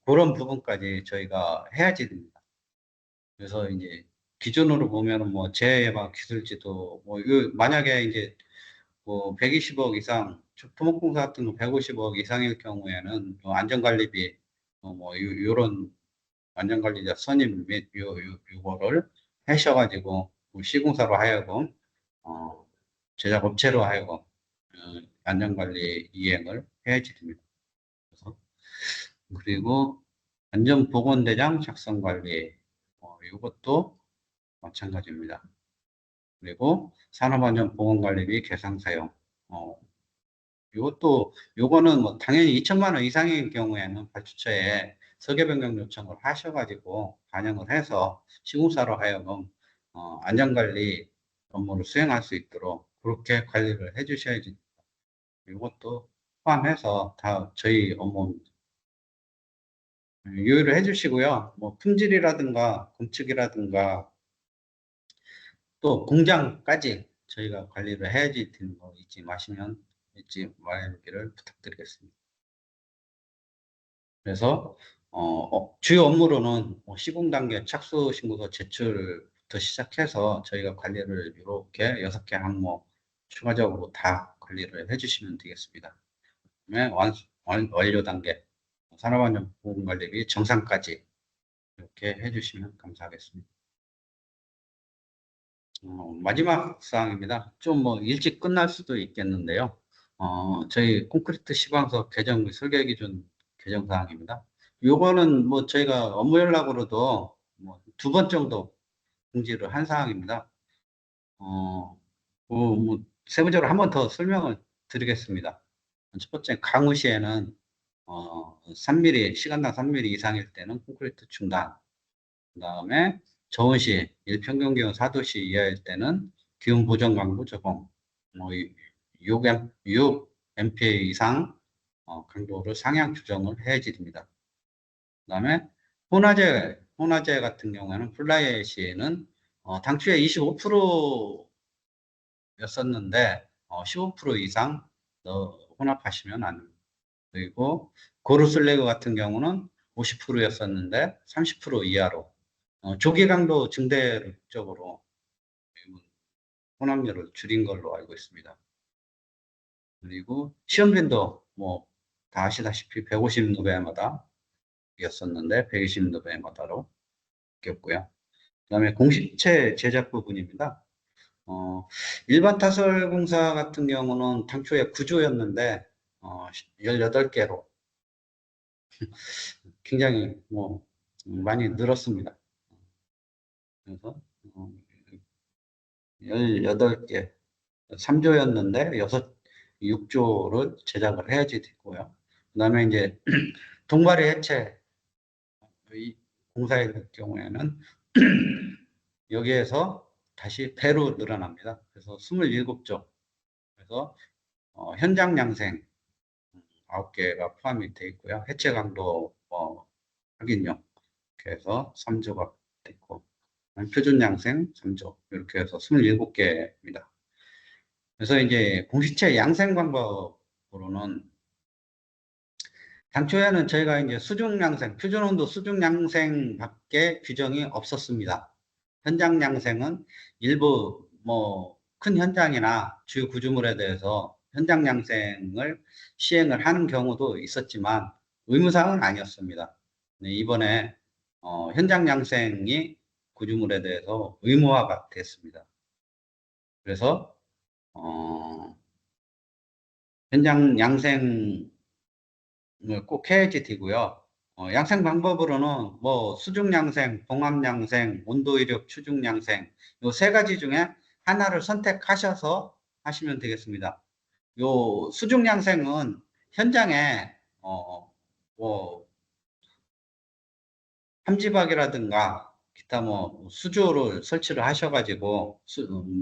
그런 부분까지 저희가 해야지 됩니다. 그래서 이제 기준으로 보면은 뭐 재해예방 기술지도 뭐 만약에 이제 뭐 120억 이상 토목공사 같은 거 150억 이상일 경우에는 안전관리비 뭐 요런 안전관리자 선임 및 요거를 하셔가지고 시공사로 하여금 제작업체로 하여금 안전관리 이행을 해야지 됩니다. 그리고 안전보건대장 작성관리 이것도 마찬가지입니다. 그리고 산업안전보건관리비 계상사용 요거는 뭐 당연히 2천만 원 이상인 경우에는 발주처에 설계 변경 요청을 하셔가지고 반영을 해서 시공사로 하여금 안전관리 업무를 수행할 수 있도록 그렇게 관리를 해 주셔야지. 이것도 포함해서 다 저희 업무입니다. 유의를 해 주시고요. 뭐 품질이라든가 검측이라든가 또 공장까지 저희가 관리를 해야지 되는 거 잊지 말기를 부탁드리겠습니다. 그래서 주요 업무로는 시공 단계 착수 신고서 제출부터 시작해서 저희가 관리를 이렇게 6개 항목 추가적으로 다 관리를 해주시면 되겠습니다. 그다음에 완료 단계 산업안전보건관리비 정상까지 이렇게 해주시면 감사하겠습니다. 마지막 사항입니다. 좀 뭐 일찍 끝날 수도 있겠는데요. 저희 콘크리트 시방서 개정 및 설계 기준 개정 사항입니다. 요거는 뭐 저희가 업무 연락으로도 뭐 2번 정도 공지를 한 사항입니다. 뭐 세부적으로 한 번 더 설명을 드리겠습니다. 첫 번째, 강우시에는 3mm, 시간당 3mm 이상일 때는 콘크리트 중단. 그 다음에 저온시 1평균기온 4도씨 이하일 때는 기온 보정 강도 적용, 6MPa 이상 강도를 상향 조정을 해야지 됩니다. 그 다음에 혼화재 같은 경우에는 플라이 시에는 당초에 25%였었는데 15% 이상 혼합하시면 안 됩니다. 그리고 고르슬래그 같은 경우는 50%였었는데 30% 이하로 조기 강도 증대를 목적으로 혼합률을 줄인 걸로 알고 있습니다. 그리고 시험빈도 뭐 다 아시다시피 150노베마다 였었는데 120노베마다로 바뀌었고요. 그 다음에 공식체 제작 부분입니다. 일반 타설공사 같은 경우는 당초에 9조였는데 18개로 굉장히 뭐 많이 늘었습니다. 그래서 18개 3조였는데 6조를 제작을 해야지 됐고요. 그 다음에 이제 동발의 해체 공사의 경우에는 여기에서 다시 배로 늘어납니다. 그래서 27조. 그래서 현장 양생 9개가 포함이 되어 있고요. 해체 강도 확인용 그래서 3조가 됐고 표준 양생 3조 이렇게 해서 27개입니다. 그래서 이제 공시체 양생 방법으로는 당초에는 저희가 이제 수중 양생, 표준 온도 수중 양생밖에 규정이 없었습니다. 현장 양생은 일부 뭐 큰 현장이나 주요 구조물에 대해서 현장 양생을 시행을 하는 경우도 있었지만 의무사항은 아니었습니다. 네, 이번에 현장 양생이 구조물에 대해서 의무화가 됐습니다. 그래서 현장 양생을 꼭 해야지 되고요. 양생 방법으로는 뭐 수중 양생, 봉합 양생, 온도 이력 추중 양생 요 3가지 중에 하나를 선택하셔서 하시면 되겠습니다. 요 수중 양생은 현장에 뭐 함지박이라든가 기타 뭐 수조를 설치를 하셔가지고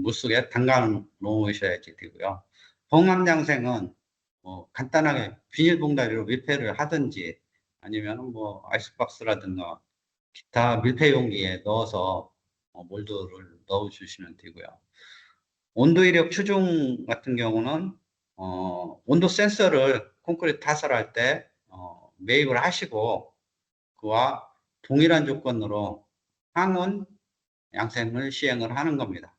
물속에 담가 놓으셔야지 되고요. 봉합양생은 뭐 간단하게 비닐봉다리로 밀폐를 하든지 아니면 뭐 아이스박스라든가 기타 밀폐 용기에 넣어서 몰드를 넣어 주시면 되고요. 온도 이력 추중 같은 경우는 온도 센서를 콘크리트 타설할 때 매입을 하시고 그와 동일한 조건으로 항온 양생을 시행을 하는 겁니다.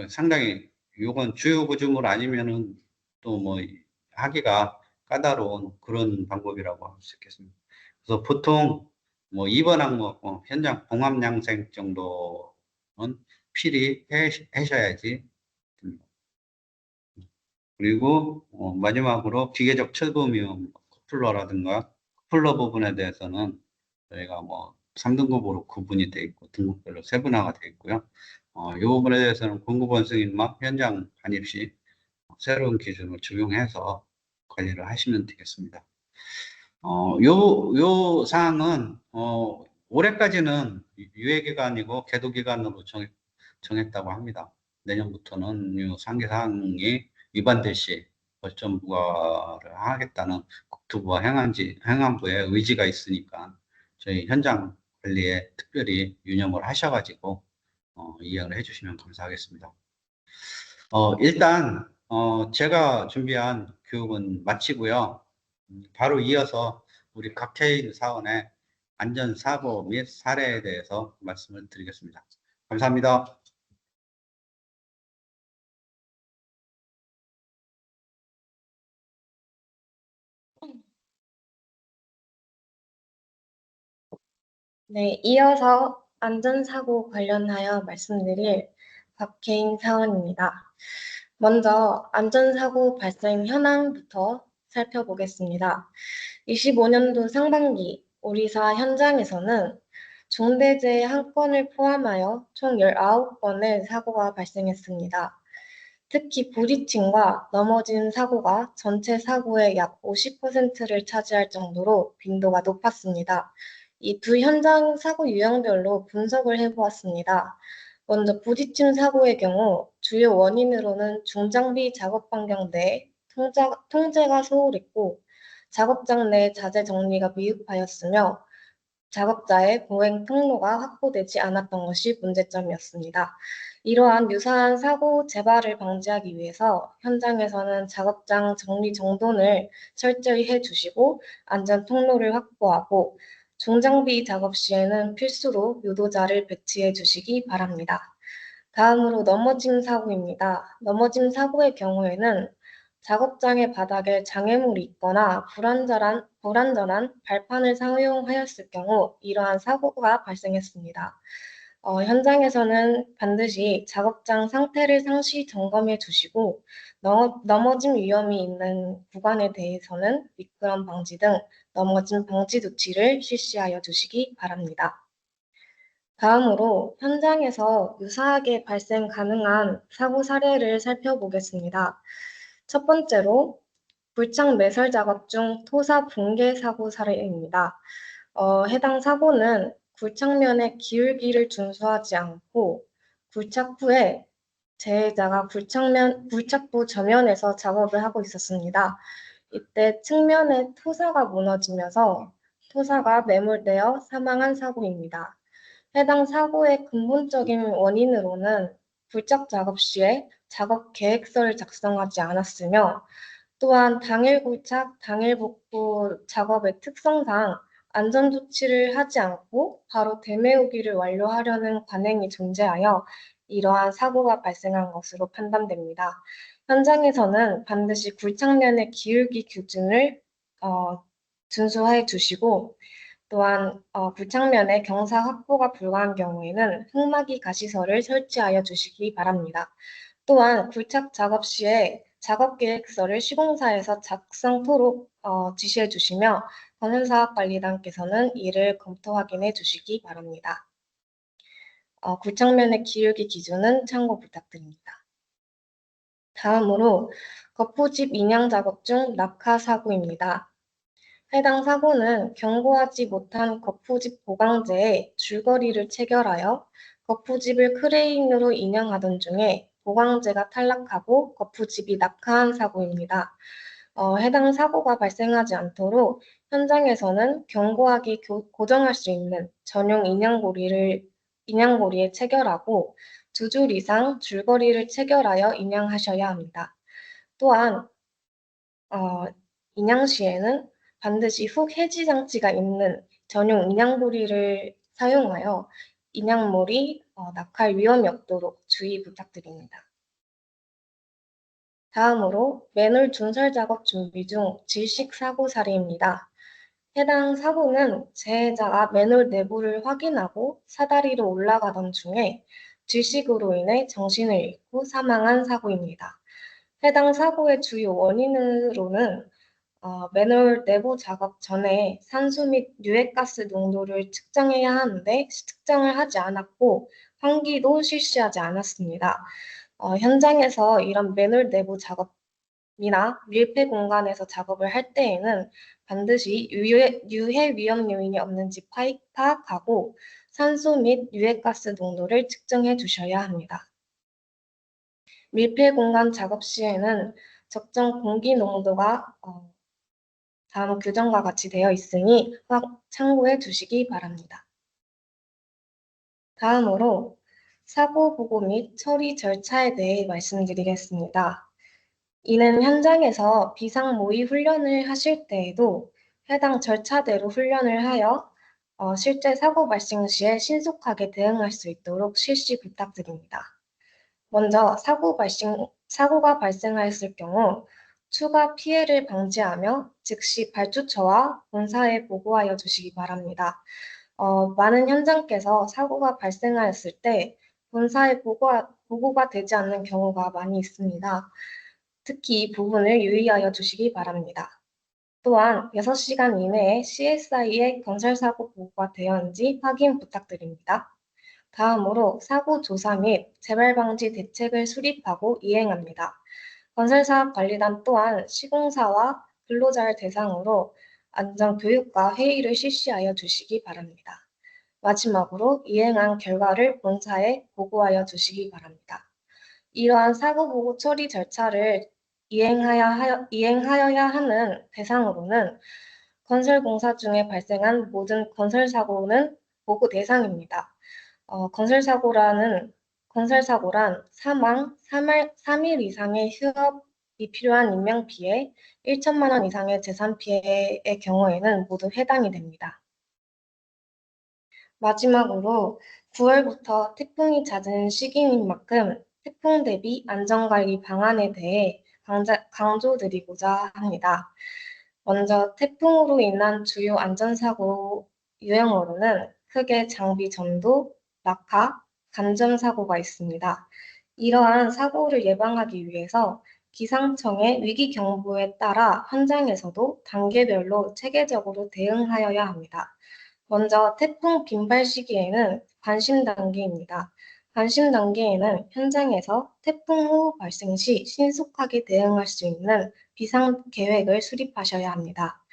상당히 이건 주요 구조물 아니면은 또 뭐 하기가 까다로운 그런 방법이라고 할 수 있겠습니다. 그래서 보통 뭐 2번 항목 현장 봉합 양생 정도는 필히 하셔야지 됩니다. 그리고 마지막으로 기계적 철거미용 커플러라든가 커플러 부분에 대해서는 저희가 뭐 3등급으로 구분이 되어 있고 등급별로 세분화가 되어 있고요. 이 부분에 대해서는 공급원 승인막 현장 반입 시 새로운 기준을 적용해서 관리를 하시면 되겠습니다. 요 사항은 올해까지는 유예기간이고 계도기간으로 정했다고 합니다. 내년부터는 이 상계사항이 위반될 시 벌점 부과를 하겠다는 국토부와 행안부의 의지가 있으니까 저희 현장 관리에 특별히 유념을 하셔가지고 이해를 해주시면 감사하겠습니다. 일단 제가 준비한 교육은 마치고요. 바로 이어서 우리 각케인 사원의 안전사고 및 사례에 대해서 말씀을 드리겠습니다. 감사합니다. 네, 이어서 안전사고 관련하여 말씀드릴 박혜인 사원입니다. 먼저 안전사고 발생 현황부터 살펴보겠습니다. 25년도 상반기 우리사 현장에서는 중대재해 한 건을 포함하여 총 19건의 사고가 발생했습니다. 특히 부딪힘과 넘어진 사고가 전체 사고의 약 50%를 차지할 정도로 빈도가 높았습니다. 이 두 현장 사고 유형별로 분석을 해보았습니다. 먼저 부딪힘 사고의 경우 주요 원인으로는 중장비 작업 환경 내 통제가 소홀했고 작업장 내 자재 정리가 미흡하였으며 작업자의 보행 통로가 확보되지 않았던 것이 문제점이었습니다. 이러한 유사한 사고 재발을 방지하기 위해서 현장에서는 작업장 정리 정돈을 철저히 해주시고 안전 통로를 확보하고 중장비 작업 시에는 필수로 유도자를 배치해 주시기 바랍니다. 다음으로 넘어짐 사고입니다. 넘어짐 사고의 경우에는 작업장의 바닥에 장애물이 있거나 불안전한 발판을 사용하였을 경우 이러한 사고가 발생했습니다. 현장에서는 반드시 작업장 상태를 상시 점검해 주시고 넘어짐 위험이 있는 구간에 대해서는 미끄럼 방지 등 넘어짐 방지 조치를 실시하여 주시기 바랍니다. 다음으로 현장에서 유사하게 발생 가능한 사고 사례를 살펴보겠습니다. 첫 번째로 굴착 매설 작업 중 토사 붕괴 사고 사례입니다. 해당 사고는 굴착면의 기울기를 준수하지 않고 굴착 후에 재해자가 굴착부 저면에서 작업을 하고 있었습니다. 이때 측면에 토사가 무너지면서 토사가 매몰되어 사망한 사고입니다. 해당 사고의 근본적인 원인으로는 굴착 작업 시에 작업 계획서를 작성하지 않았으며 또한 당일 굴착, 당일 복구 작업의 특성상 안전 조치를 하지 않고 바로 대매우기를 완료하려는 관행이 존재하여 이러한 사고가 발생한 것으로 판단됩니다. 현장에서는 반드시 굴착면의 기울기 기준을 준수해 주시고 또한 굴착면에 경사 확보가 불가한 경우에는 흙막이 가시설을 설치하여 주시기 바랍니다. 또한 굴착 작업 시에 작업 계획서를 시공사에서 작성토록 지시해 주시며 건설사업관리단께서는 이를 검토 확인해 주시기 바랍니다. 굴착면의 기울기 기준은 참고 부탁드립니다. 다음으로 거푸집 인양 작업 중 낙하 사고입니다. 해당 사고는 경고하지 못한 거푸집 보강제에 줄거리를 체결하여 거푸집을 크레인으로 인양하던 중에 보강제가 탈락하고 거푸집이 낙하한 사고입니다. 해당 사고가 발생하지 않도록 현장에서는 견고하게 고정할 수 있는 전용 인양고리에 체결하고 2줄 이상 줄거리를 체결하여 인양하셔야 합니다. 또한 인양 시에는 반드시 훅 해지 장치가 있는 전용 인양고리를 사용하여 인양물이 낙할 위험이 없도록 주의 부탁드립니다. 다음으로 맨홀 준설 작업 준비 중 질식 사고 사례입니다. 해당 사고는 재해자가 맨홀 내부를 확인하고 사다리로 올라가던 중에 질식으로 인해 정신을 잃고 사망한 사고입니다. 해당 사고의 주요 원인으로는 맨홀 내부 작업 전에 산소 및 유해가스 농도를 측정해야 하는데 측정을 하지 않았고 환기도 실시하지 않았습니다. 현장에서 이런 맨홀 내부 작업이나 밀폐 공간에서 작업을 할 때에는 반드시 유해 위험 요인이 없는지 파악하고 산소 및 유해가스 농도를 측정해 주셔야 합니다. 밀폐 공간 작업 시에는 적정 공기 농도가 다음 규정과 같이 되어 있으니 참고해 주시기 바랍니다. 다음으로 사고 보고 및 처리 절차에 대해 말씀드리겠습니다. 이는 현장에서 비상 모의 훈련을 하실 때에도 해당 절차대로 훈련을 하여 실제 사고 발생 시에 신속하게 대응할 수 있도록 실시 부탁드립니다. 먼저 사고가 발생하였을 경우 추가 피해를 방지하며 즉시 발주처와 본사에 보고하여 주시기 바랍니다. 많은 현장께서 사고가 발생하였을 때 본사에 보고가 되지 않는 경우가 많이 있습니다. 특히 이 부분을 유의하여 주시기 바랍니다. 또한 6시간 이내에 CSI에 건설사고 보고가 되었는지 확인 부탁드립니다. 다음으로 사고 조사 및 재발 방지 대책을 수립하고 이행합니다. 건설사업관리단 또한 시공사와 근로자를 대상으로 안전교육과 회의를 실시하여 주시기 바랍니다. 마지막으로 이행한 결과를 본사에 보고하여 주시기 바랍니다. 이러한 사고 보고 처리 절차를 이행하여야 하는 대상으로는 건설공사 중에 발생한 모든 건설사고는 보고 대상입니다. 건설사고란 사망, 3일 이상의 휴업이 필요한 인명피해, 1천만 원 이상의 재산피해의 경우에는 모두 해당이 됩니다. 마지막으로 9월부터 태풍이 잦은 시기인 만큼 태풍 대비 안전관리 방안에 대해 강조드리고자 합니다. 먼저 태풍으로 인한 주요 안전사고 유형으로는 크게 장비 전도, 낙하, 간점 사고가 있습니다. 이러한 사고를 예방하기 위해서 기상청의 위기 경보에 따라 현장에서도 단계별로 체계적으로 대응하여야 합니다. 먼저 태풍 빈발 시기에는 관심 단계입니다. 관심 단계에는 현장에서 태풍 후 발생 시 신속하게 대응할 수 있는 비상 계획을 수립하셔야 합니다.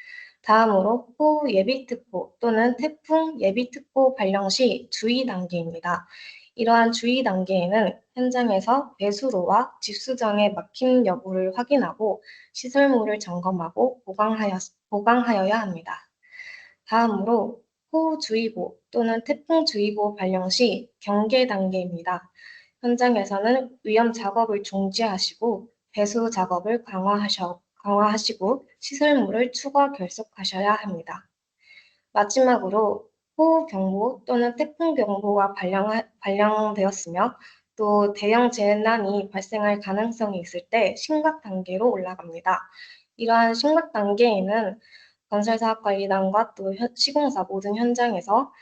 다음으로 호우 예비특보 또는 태풍 예비특보 발령 시 주의 단계입니다. 이러한 주의 단계에는 현장에서 배수로와 집수정의 막힘 여부를 확인하고 시설물을 점검하고 보강하여야 합니다. 다음으로 호우주의보 또는 태풍주의보 발령 시 경계 단계입니다. 현장에서는 위험 작업을 중지하시고 배수 작업을 강화하시고 시설물을 추가 결속하셔야 합니다. 마지막으로 호우경보 또는 태풍경보가 발령되었으며 또 대형 재난이 발생할 가능성이 있을 때 심각 단계로 올라갑니다. 이러한 심각 단계에는 건설사업관리단과 또 시공사 모든 현장에서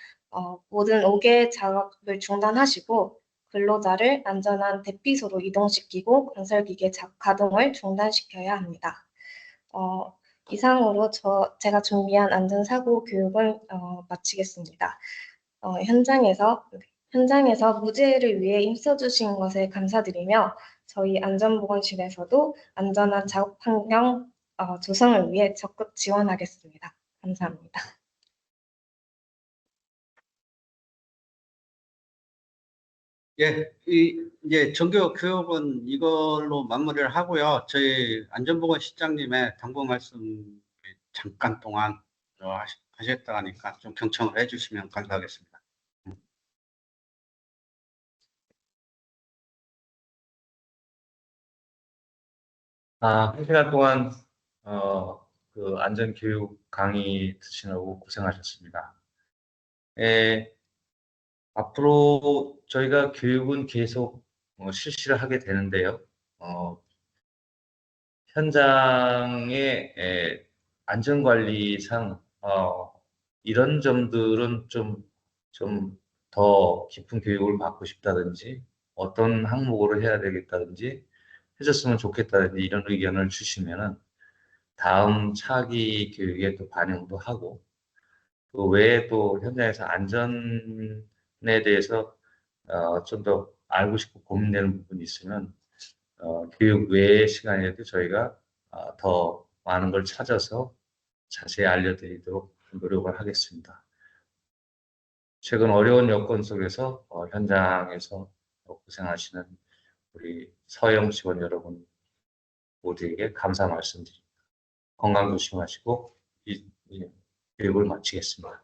모든 5개 작업을 중단하시고 근로자를 안전한 대피소로 이동시키고 건설기계 가동을 중단시켜야 합니다. 이상으로 제가 준비한 안전사고 교육을 마치겠습니다. 현장에서 무죄를 위해 힘써주신 것에 감사드리며 저희 안전보건실에서도 안전한 작업 환경 조성을 위해 적극 지원하겠습니다. 감사합니다. 예, 이제 정규 교육은 이걸로 마무리를 하고요. 저희 안전보건실장님의 당부 말씀 잠깐 동안 하셨다 하니까 좀 경청을 해주시면 감사하겠습니다. 한 시간 동안 그 안전교육 강의 듣시느라고 고생하셨습니다. 앞으로 저희가 교육은 계속 실시를 하게 되는데요. 현장의 안전관리상 이런 점들은 좀 더 깊은 교육을 받고 싶다든지 어떤 항목으로 해야 되겠다든지 해줬으면 좋겠다든지 이런 의견을 주시면은 다음 차기 교육에 또 반영도 하고 그 외에 또 현장에서 안전에 대해서 좀 더 알고 싶고 고민되는 부분이 있으면 교육 외의 시간에도 저희가 더 많은 걸 찾아서 자세히 알려드리도록 노력을 하겠습니다. 최근 어려운 여건 속에서 현장에서 고생하시는 우리 서영 직원 여러분 모두에게 감사 말씀드립니다. 건강 조심하시고 이 교육을 마치겠습니다.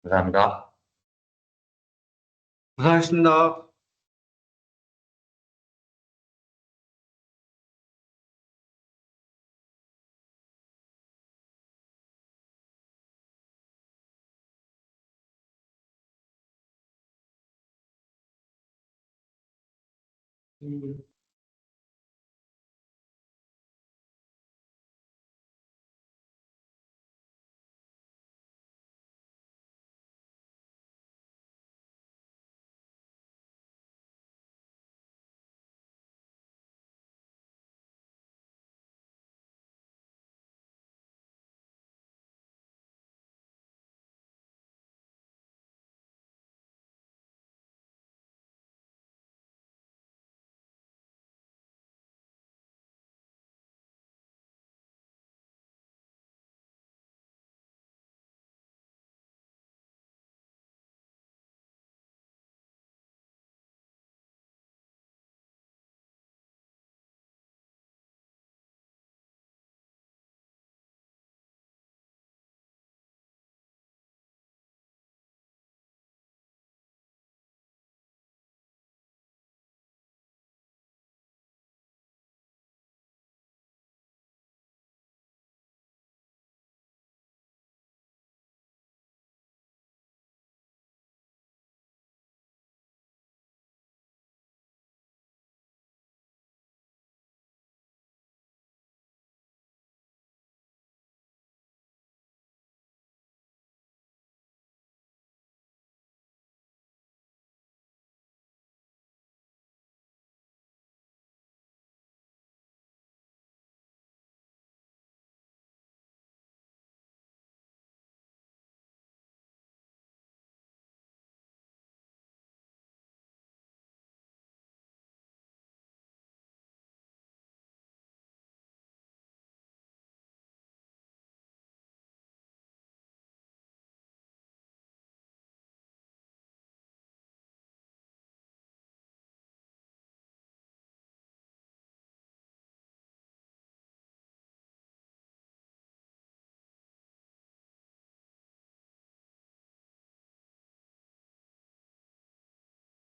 감사합니다. 고생하셨습니다.